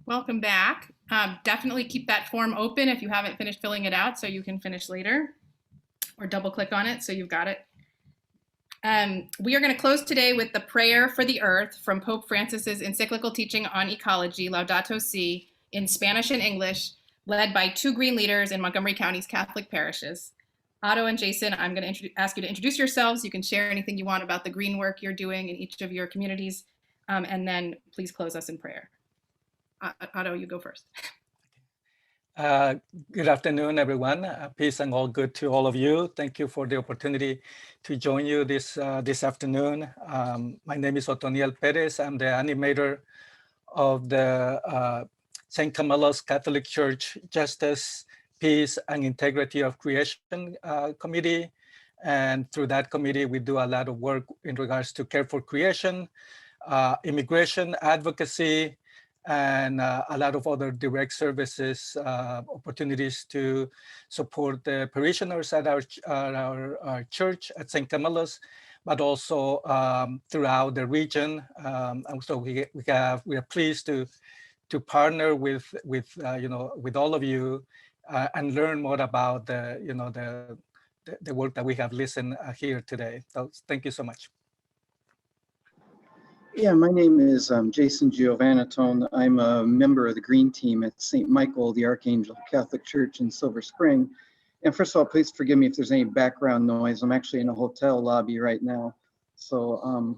Welcome back. Definitely keep that form open if you haven't finished filling it out so you can finish later, or double click on it so you've got it. We are going to close today with the prayer for the earth from Pope Francis's encyclical teaching on ecology, Laudato Si, in Spanish and English, led by 2 Green leaders in Montgomery County's Catholic parishes. Otto and Jason, I'm going to ask you to introduce yourselves. You can share anything you want about the green work you're doing in each of your communities, and then please close us in prayer. Otto, you go first. Good afternoon, everyone. Peace and all good to all of you. Thank you for the opportunity to join you this afternoon. My name is Otoniel Perez. I'm the animator of the St. Camilla's Catholic Church Justice, Peace, and Integrity of Creation Committee. And through that committee, we do a lot of work in regards to care for creation, immigration advocacy, and a lot of other direct services, opportunities to support the parishioners at our church at St. Camilla's, but also throughout the region. And so we are pleased to partner with all of you and learn more about the work that we have listened here today. So thank you so much. Yeah, my name is Jason Giovanatone. I'm a member of the Green Team at St. Michael the Archangel Catholic Church in Silver Spring. And first of all, please forgive me if there's any background noise. I'm actually in a hotel lobby right now. So,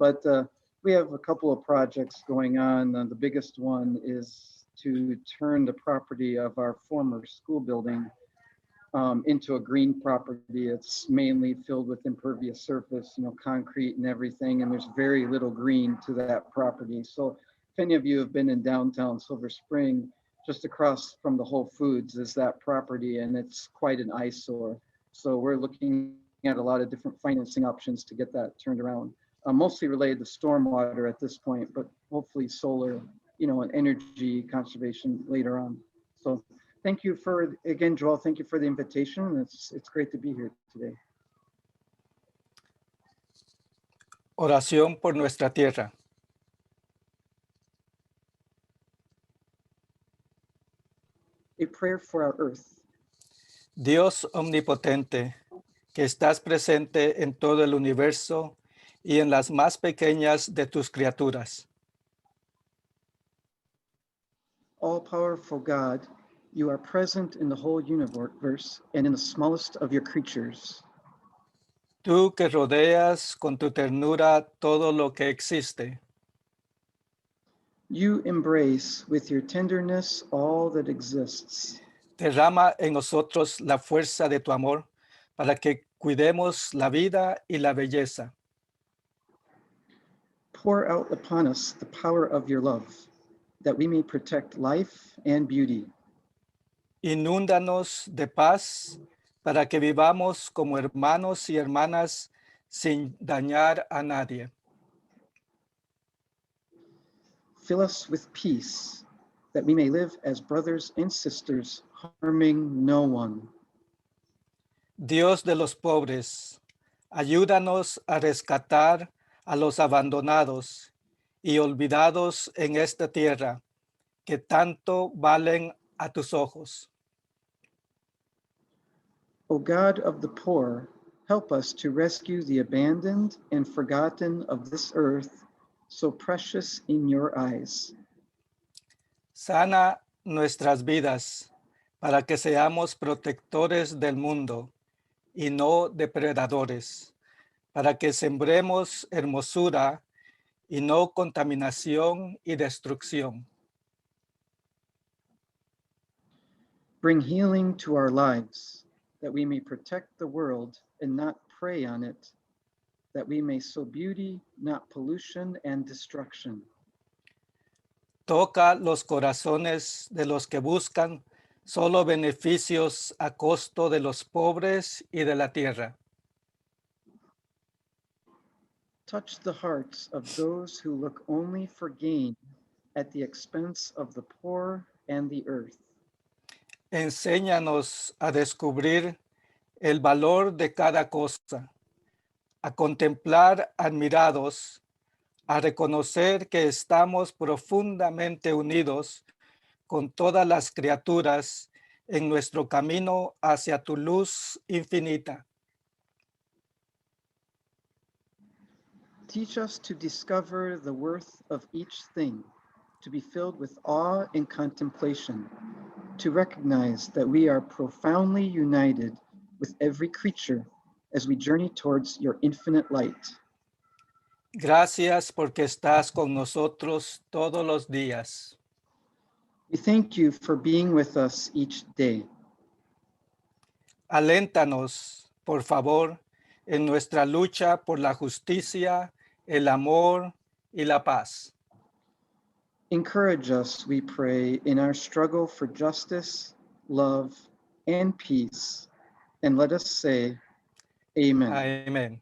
we have a couple of projects going on. The biggest one is to turn the property of our former school building into a green property. It's mainly filled with impervious surface, concrete and everything, and there's very little green to that property. So if any of you have been in downtown Silver Spring, just across from the Whole Foods is that property, and it's quite an eyesore. So we're looking at a lot of different financing options to get that turned around, mostly related to stormwater at this point, but hopefully solar, and energy conservation later on. So thank you again, Joel, thank you for the invitation. It's great to be here today. Oración por nuestra tierra. A prayer for our earth. Dios omnipotente, que estás presente en todo el universo y en las más pequeñas de tus criaturas. All-powerful God, you are present in the whole universe and in the smallest of your creatures. Tú que rodeas con tu ternura todo lo que existe. You embrace with your tenderness all that exists. Derrama en nosotros la fuerza de tu amor para que cuidemos la vida y la belleza. Pour out upon us the power of your love, that we may protect life and beauty. Inúndanos de paz para que vivamos como hermanos y hermanas sin dañar a nadie. Fill us with peace, that we may live as brothers and sisters, harming no one. Dios de los pobres, ayúdanos a rescatar a los abandonados y olvidados en esta tierra, que tanto valen a tus ojos. O God of the poor, help us to rescue the abandoned and forgotten of this earth, so precious in your eyes. Sana nuestras vidas para que seamos protectores del mundo y no depredadores, para que sembremos hermosura y no contaminación y destrucción. Bring healing to our lives, that we may protect the world and not prey on it, that we may sow beauty, not pollution and destruction. Toca los corazones de los que buscan solo beneficios a costo de los pobres y de la tierra. Touch the hearts of those who look only for gain at the expense of the poor and the earth. Enséñanos a descubrir el valor de cada cosa, a contemplar admirados, a reconocer que estamos profundamente unidos con todas las criaturas en nuestro camino hacia tu luz infinita. Teach us to discover the worth of each thing, to be filled with awe and contemplation, to recognize that we are profoundly united with every creature as we journey towards your infinite light. Gracias porque estás con nosotros todos los días. We thank you for being with us each day. Aléntanos, por favor, en nuestra lucha por la justicia, el amor y la paz. Encourage us, we pray, in our struggle for justice, love, and peace. And let us say, Amen. Amén.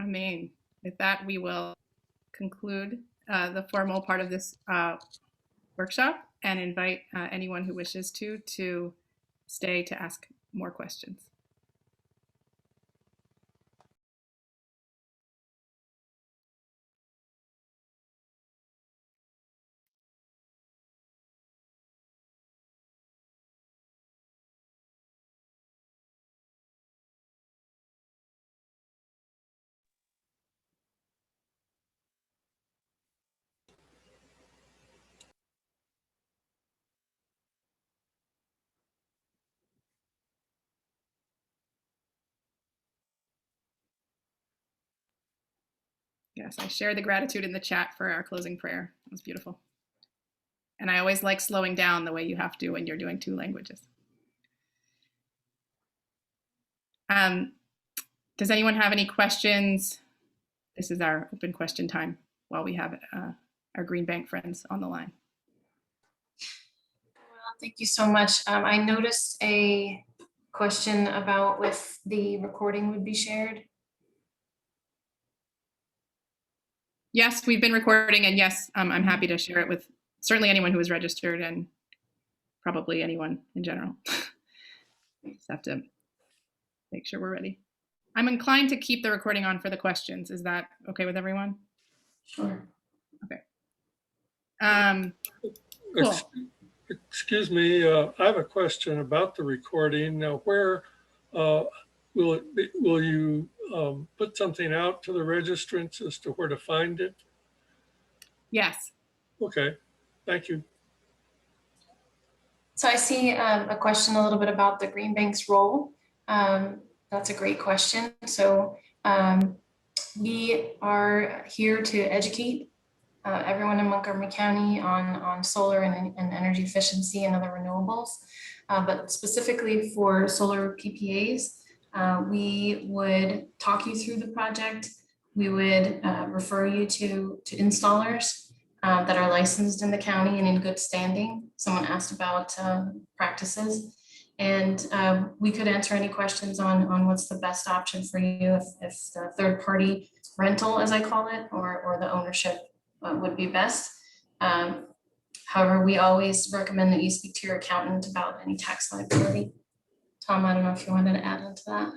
Amen. With that, we will conclude the formal part of this workshop and invite anyone who wishes to stay to ask more questions. Yes, I share the gratitude in the chat for our closing prayer. It was beautiful. And I always like slowing down the way you have to when you're doing 2 languages. Does anyone have any questions? This is our open question time while we have our Green Bank friends on the line. Well, thank you so much. I noticed a question about if the recording would be shared. Yes, we've been recording, and yes, I'm happy to share it with certainly anyone who is registered and probably anyone in general. Just have to make sure we're ready. I'm inclined to keep the recording on for the questions. Is that okay with everyone? Sure. Okay. Cool. Excuse me, I have a question about the recording. Now, where will you put something out to the registrants as to where to find it? Yes. Okay, thank you. So I see a question a little bit about the Green Bank's role. That's a great question. So we are here to educate everyone in Montgomery County on solar and energy efficiency and other renewables. But specifically for solar PPAs, we would talk you through the project. We would refer you to installers that are licensed in the county and in good standing. Someone asked about practices, and we could answer any questions on what's the best option for you if the third party rental, as I call it, or the ownership would be best. However, we always recommend that you speak to your accountant about any tax liability. Tom, I don't know if you wanted to add into that.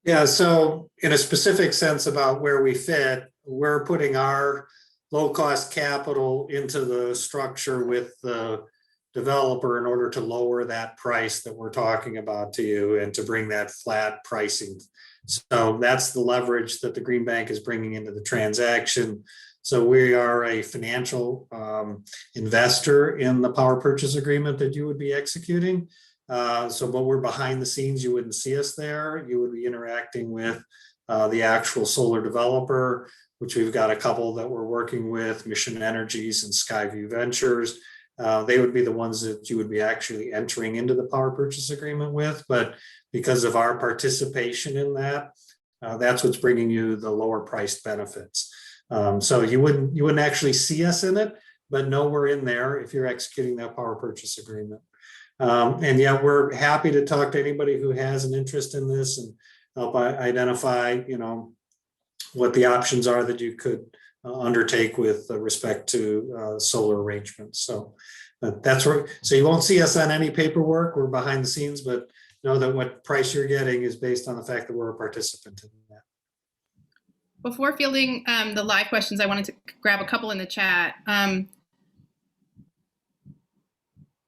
Yeah, so in a specific sense about where we fit, we're putting our low-cost capital into the structure with the developer in order to lower that price that we're talking about to you and to bring that flat pricing. So that's the leverage that the Green Bank is bringing into the transaction. So we are a financial investor in the power purchase agreement that you would be executing. But we're behind the scenes. You wouldn't see us there. You would be interacting with the actual solar developer, which we've got a couple that we're working with, Mission Energies and Skyview Ventures. They would be the ones that you would be actually entering into the power purchase agreement with. But because of our participation in that, that's what's bringing you the lower priced benefits. So you wouldn't actually see us in it, but know we're in there if you're executing that power purchase agreement. And yeah, we're happy to talk to anybody who has an interest in this and help identify, what the options are that you could undertake with respect to solar arrangements. So that's where, so you won't see us on any paperwork. We're behind the scenes, but know that what price you're getting is based on the fact that we're a participant in that. Before fielding the live questions, I wanted to grab a couple in the chat.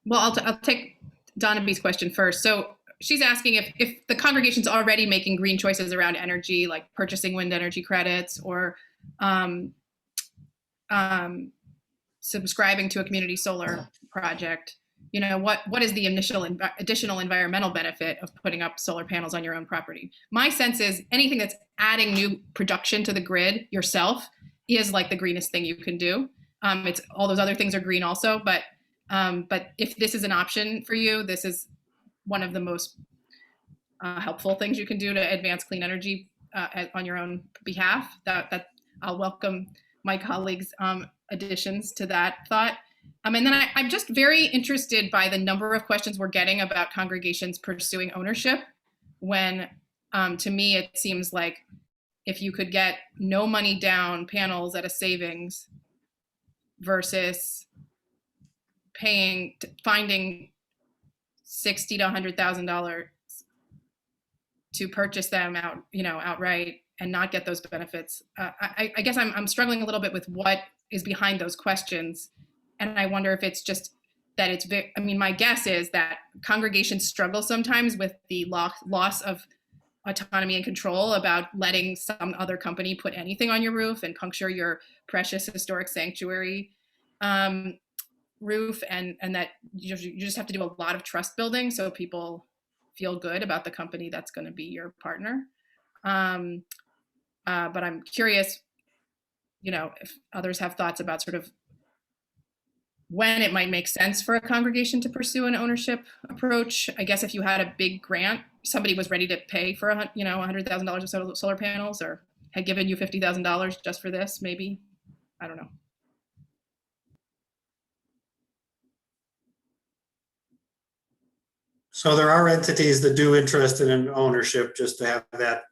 Well, I'll take Donnabee's question first. So she's asking if the congregation's already making green choices around energy, like purchasing wind energy credits or subscribing to a community solar project. You know, what is the initial additional environmental benefit of putting up solar panels on your own property? My sense is anything that's adding new production to the grid yourself is like the greenest thing you can do. It's all those other things are green also, but if this is an option for you, this is one of the most helpful things you can do to advance clean energy on your own behalf. That I'll welcome my colleagues' additions to that thought. And then I'm just very interested by the number of questions we're getting about congregations pursuing ownership, when to me it seems like if you could get no money down panels at a savings versus finding $60,000 to $100,000 to purchase them outright and not get those benefits. I guess I'm struggling a little bit with what is behind those questions. And I wonder if it's just that my guess is that congregations struggle sometimes with the loss of autonomy and control about letting some other company put anything on your roof and puncture your precious historic sanctuary roof, and that you just have to do a lot of trust building so people feel good about the company that's going to be your partner. But I'm curious, if others have thoughts about sort of when it might make sense for a congregation to pursue an ownership approach. I guess if you had a big grant, somebody was ready to pay for $100,000 of solar panels, or had given you $50,000 just for this, maybe, I don't know. So there are entities that do interested in ownership, just to have that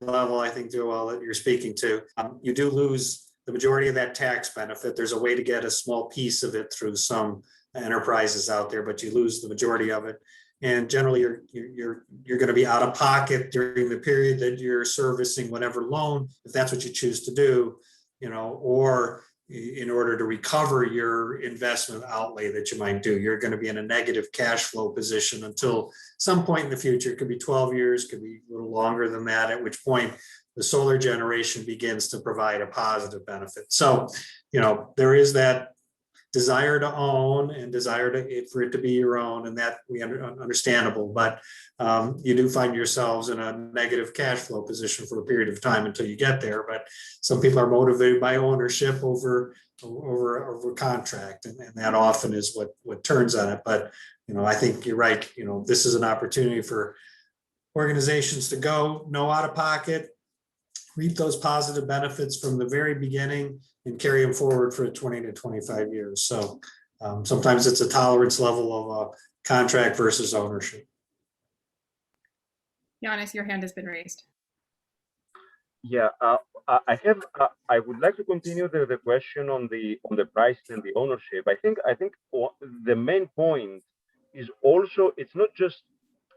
level, I think, Joel, that you're speaking to. You do lose the majority of that tax benefit. There's a way to get a small piece of it through some enterprises out there, but you lose the majority of it. And generally, you're going to be out of pocket during the period that you're servicing whatever loan, if that's what you choose to do, or in order to recover your investment outlay that you might do. You're going to be in a negative cash flow position until some point in the future. It could be 12 years, could be a little longer than that, at which point the solar generation begins to provide a positive benefit. So, there is that desire to own and desire for it to be your own, and that we understandable, but you do find yourselves in a negative cash flow position for a period of time until you get there. But some people are motivated by ownership over contract, and that often is what turns on it. But I think you're right. This is an opportunity for organizations to go no out of pocket, reap those positive benefits from the very beginning, and carry them forward for 20 to 25 years. So sometimes it's a tolerance level of a contract versus ownership. Giannis, your hand has been raised. Yeah, I would like to continue the question on the price and the ownership. I think the main point is also, it's not just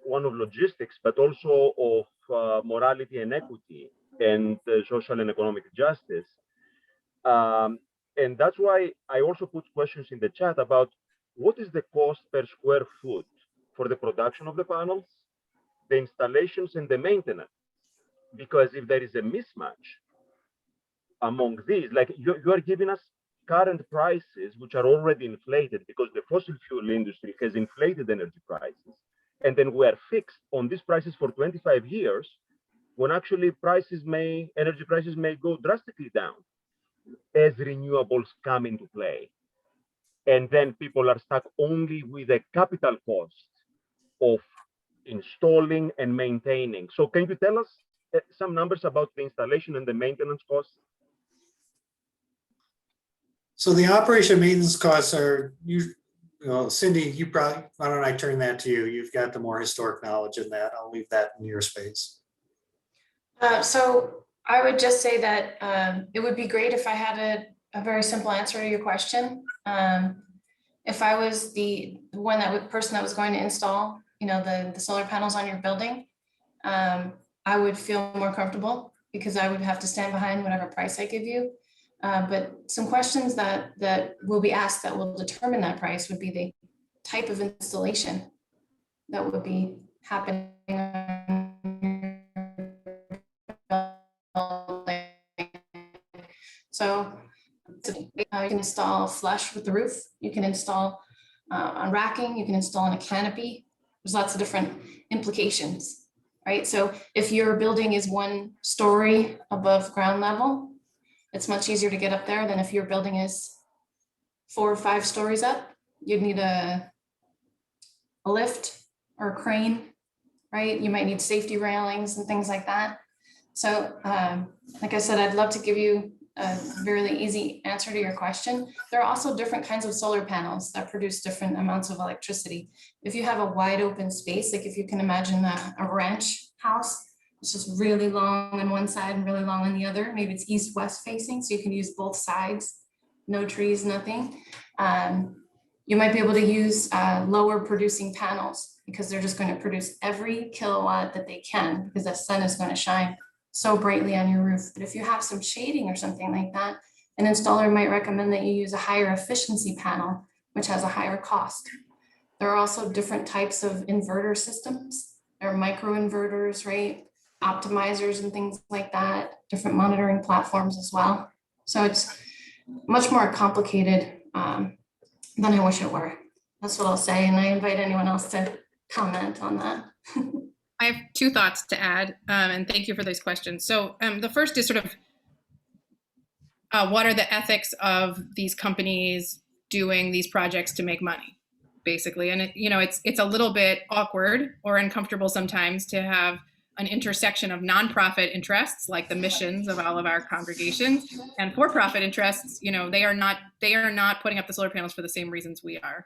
one of logistics, but also of morality and equity and social and economic justice. And that's why I also put questions in the chat about what is the cost per square foot for the production of the panels, the installations, and the maintenance. Because if there is a mismatch among these, like you are giving us current prices, which are already inflated because the fossil fuel industry has inflated energy prices. And then we are fixed on these prices for 25 years, when actually energy prices may go drastically down as renewables come into play. And then people are stuck only with the capital cost of installing and maintaining. So can you tell us some numbers about the installation and the maintenance costs? So the operation maintenance costs are, Cindy, why don't I turn that to you? You've got the more historic knowledge in that. I'll leave that in your space. So I would just say that it would be great if I had a very simple answer to your question. If I was the person that was going to install, the solar panels on your building, I would feel more comfortable because I would have to stand behind whatever price I give you. But some questions that will be asked that will determine that price would be the type of installation that would be happening on your building. So you can install flush with the roof, you can install on racking, you can install on a canopy. There's lots of different implications, right? So if your building is 1 story above ground level, it's much easier to get up there than if your building is 4 or 5 stories up. You'd need a lift or a crane, right? You might need safety railings and things like that. So like I said, I'd love to give you a really easy answer to your question. There are also different kinds of solar panels that produce different amounts of electricity. If you have a wide open space, like if you can imagine a ranch house, it's just really long on one side and really long on the other. Maybe it's east-west facing, so you can use both sides, no trees, nothing. You might be able to use lower producing panels because they're just going to produce every kilowatt that they can because the sun is going to shine so brightly on your roof. But if you have some shading or something like that, an installer might recommend that you use a higher efficiency panel, which has a higher cost. There are also different types of inverter systems. There are micro inverters, right? Optimizers and things like that, different monitoring platforms as well. So it's much more complicated than I wish it were. That's what I'll say. And I invite anyone else to comment on that. I have 2 thoughts to add, and thank you for those questions. So the first is sort of what are the ethics of these companies doing these projects to make money, basically? And it's a little bit awkward or uncomfortable sometimes to have an intersection of nonprofit interests, like the missions of all of our congregations, and for-profit interests. They are not putting up the solar panels for the same reasons we are.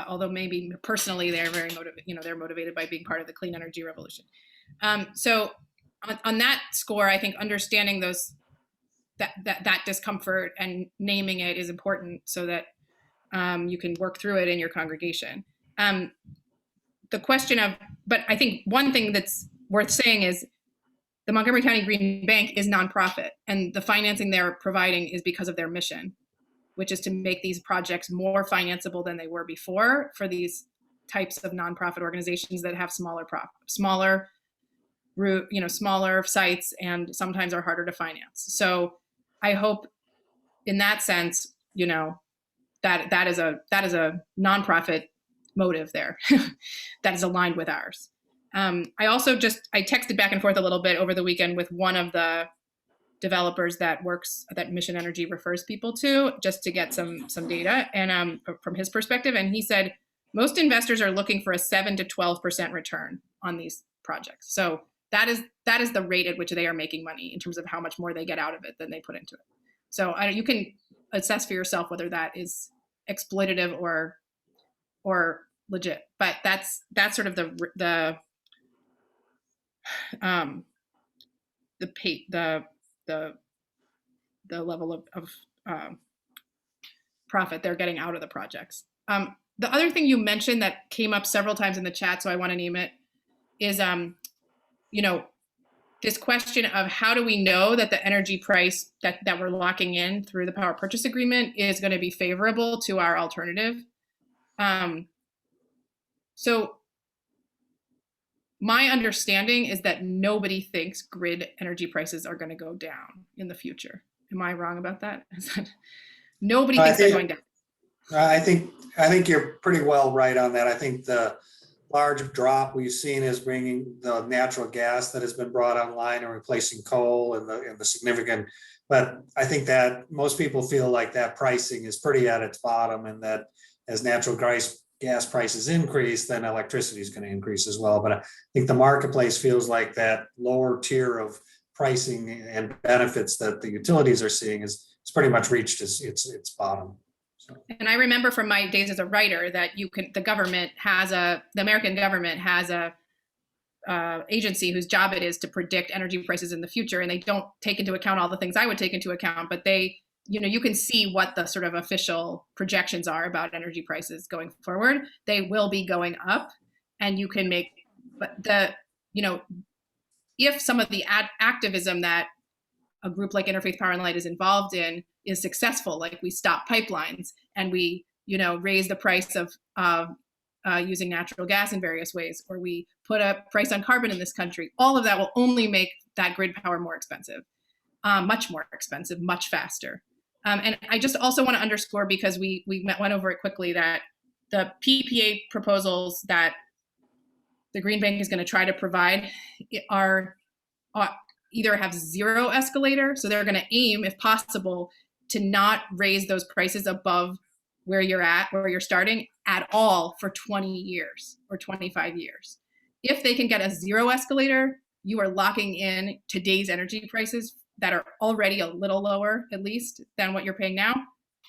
Although maybe personally they're very motivated, they're motivated by being part of the clean energy revolution. So on that score, I think understanding that discomfort and naming it is important so that you can work through it in your congregation. The question of, but I think one thing that's worth saying is the Montgomery County Green Bank is nonprofit, and the financing they're providing is because of their mission, which is to make these projects more financeable than they were before for these types of nonprofit organizations that have smaller sites and sometimes are harder to finance. So I hope in that sense, that is a nonprofit motive there that is aligned with ours. I texted back and forth a little bit over the weekend with one of the developers that Mission Energy refers people to, just to get some data and from his perspective. And he said most investors are looking for a 7 to 12% return on these projects. So that is the rate at which they are making money in terms of how much more they get out of it than they put into it. So you can assess for yourself whether that is exploitative or legit. But that's sort of the level of profit they're getting out of the projects. The other thing you mentioned that came up several times in the chat, so I want to name it, is this question of how do we know that the energy price that we're locking in through the power purchase agreement is going to be favorable to our alternative. So my understanding is that nobody thinks grid energy prices are going to go down in the future. Am I wrong about that? Nobody thinks they're going down. I think you're pretty well right on that. I think the large drop we've seen is bringing the natural gas that has been brought online and replacing coal and the significant, but I think that most people feel like that pricing is pretty at its bottom, and that as natural gas prices increase, then electricity is going to increase as well. But I think the marketplace feels like that lower tier of pricing and benefits that the utilities are seeing is pretty much reached its bottom. So. And I remember from my days as a writer that the American government has a agency whose job it is to predict energy prices in the future, and they don't take into account all the things I would take into account, but you can see what the sort of official projections are about energy prices going forward. They will be going up, and you can make, but if some of the activism that a group like Interfaith Power and Light is involved in is successful, like we stop pipelines and we, raise the price of using natural gas in various ways, or we put a price on carbon in this country, all of that will only make that grid power more expensive, much more expensive, much faster. And I just also want to underscore, because we went over it quickly, that the PPA proposals that the Green Bank is going to try to provide are either have zero escalator, so they're going to aim, if possible, to not raise those prices above where you're starting at all for 20 years or 25 years. If they can get a zero escalator, you are locking in today's energy prices that are already a little lower, at least, than what you're paying now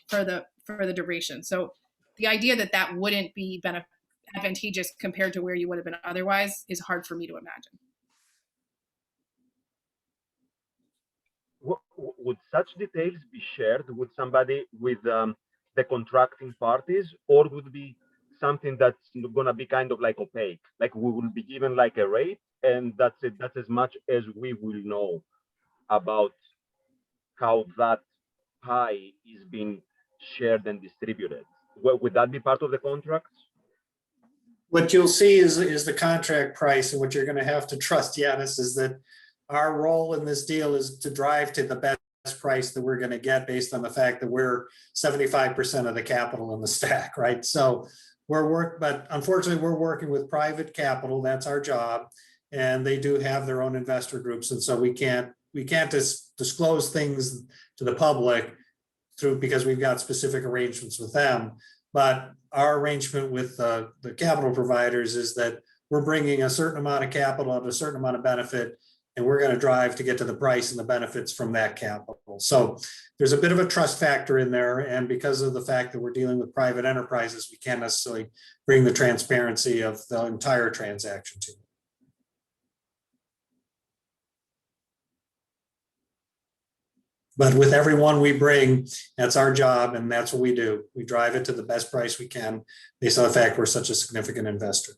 for the duration. So the idea that wouldn't be advantageous compared to where you would have been otherwise is hard for me to imagine. Would such details be shared with somebody with the contracting parties, or would it be something that's going to be kind of like opaque? Like we will be given like a rate, and that's it. That's as much as we will know about how that pie is being shared and distributed. Would that be part of the contracts? What you'll see is the contract price, and what you're going to have to trust, Yanis, is that our role in this deal is to drive to the best price that we're going to get based on the fact that we're 75% of the capital in the stack, right? So but unfortunately we're working with private capital. That's our job, and they do have their own investor groups, and so we can't disclose things to the public because we've got specific arrangements with them. But our arrangement with the capital providers is that we're bringing a certain amount of capital at a certain amount of benefit, and we're going to drive to get to the price and the benefits from that capital. So there's a bit of a trust factor in there. And because of the fact that we're dealing with private enterprises, we can't necessarily bring the transparency of the entire transaction to you. But with everyone we bring, that's our job, and that's what we do. We drive it to the best price we can based on the fact we're such a significant investor.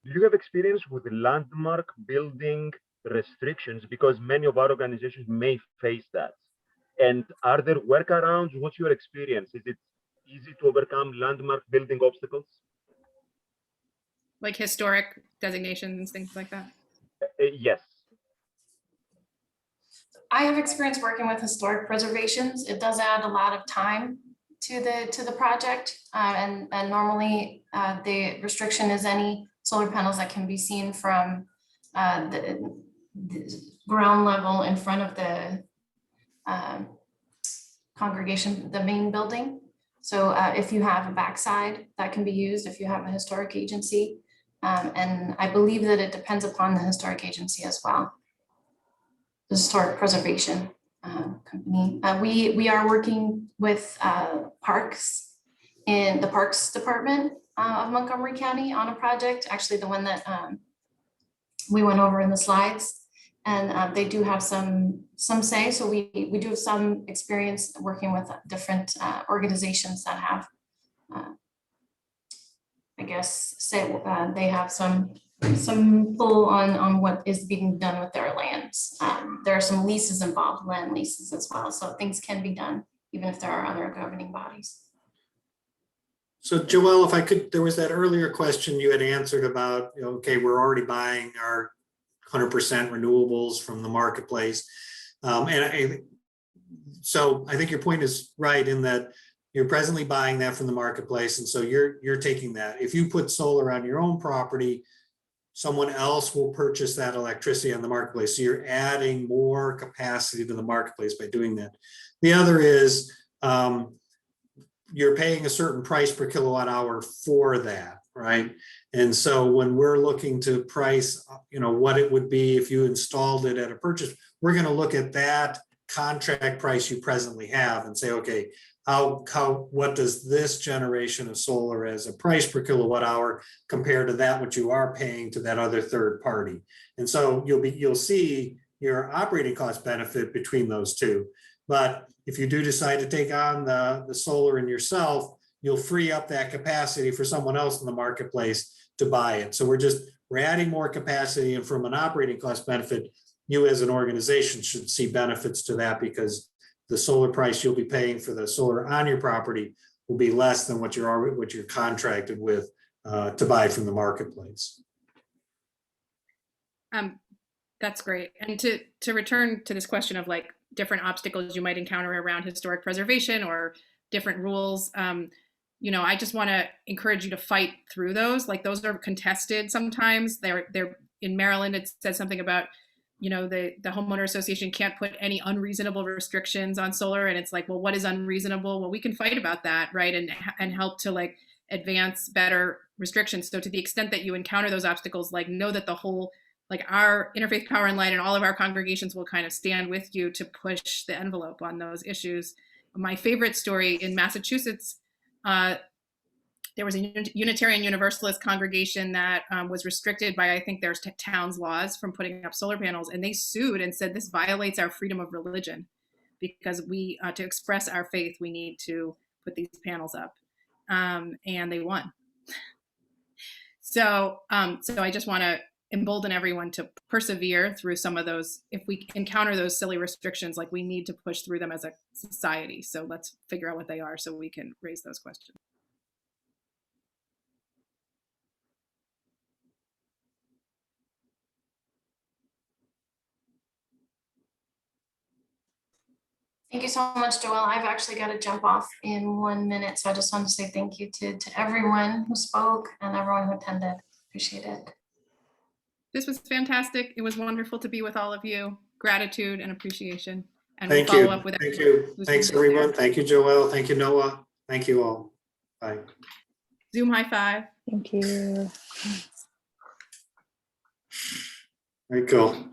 Do you have experience with landmark building restrictions? Because many of our organizations may face that. And are there workarounds? What's your experience? Is it easy to overcome landmark building obstacles? Like historic designations, things like that? Yes. I have experience working with historic preservations. It does add a lot of time to the project, and normally the restriction is any solar panels that can be seen from the ground level in front of the congregation, the main building. So if you have a backside, that can be used if you have a historic agency. And I believe that it depends upon the historic agency as well. The historic preservation company. We are working with parks in the Parks Department of Montgomery County on a project, actually the one that we went over in the slides, and they do have some say. So we do have some experience working with different organizations that have, I guess, say they have some pull on what is being done with their lands. There are some leases involved, land leases as well. So things can be done even if there are other governing bodies. So Joelle, if I could, there was that earlier question you had answered about, okay, we're already buying our 100% renewables from the marketplace. So I think your point is right in that you're presently buying that from the marketplace. And so you're taking that. If you put solar on your own property, someone else will purchase that electricity on the marketplace. So you're adding more capacity to the marketplace by doing that. The other is you're paying a certain price per kilowatt hour for that, right? And so when we're looking to price, what it would be if you installed it at a purchase, we're going to look at that contract price you presently have and say, okay, what does this generation of solar as a price per kilowatt hour compare to that what you are paying to that other third party? And so you'll see your operating cost benefit between those two. But if you do decide to take on the solar in yourself, you'll free up that capacity for someone else in the marketplace to buy it. So we're adding more capacity, and from an operating cost benefit, you as an organization should see benefits to that, because the solar price you'll be paying for the solar on your property will be less than what you're contracted with to buy from the marketplace. That's great. And to return to this question of like different obstacles you might encounter around historic preservation or different rules, I just want to encourage you to fight through those. Like those are contested sometimes. They're in Maryland. It says something about, the homeowner association can't put any unreasonable restrictions on solar. And it's like, well, what is unreasonable? Well, we can fight about that, right? And help to like advance better restrictions. So to the extent that you encounter those obstacles, like know that the whole, like our Interfaith Power and Light and all of our congregations will kind of stand with you to push the envelope on those issues. My favorite story in Massachusetts, there was a Unitarian Universalist congregation that was restricted by, I think there's town's laws from putting up solar panels, and they sued and said this violates our freedom of religion because we, to express our faith, we need to put these panels up, and they won. So I just want to embolden everyone to persevere through some of those. If we encounter those silly restrictions, like we need to push through them as a society. So let's figure out what they are so we can raise those questions. Thank you so much, Joelle. I've actually got to jump off in 1 minute. So I just want to say thank you to everyone who spoke and everyone who attended. Appreciate it. This was fantastic. It was wonderful to be with all of you. Gratitude and appreciation. And Thank we'll you. follow up with Thank you. Thanks, everyone. there. Thank you, Joelle. Thank you, Noah. Thank you all. Bye. Zoom high five. Thank you. Very cool.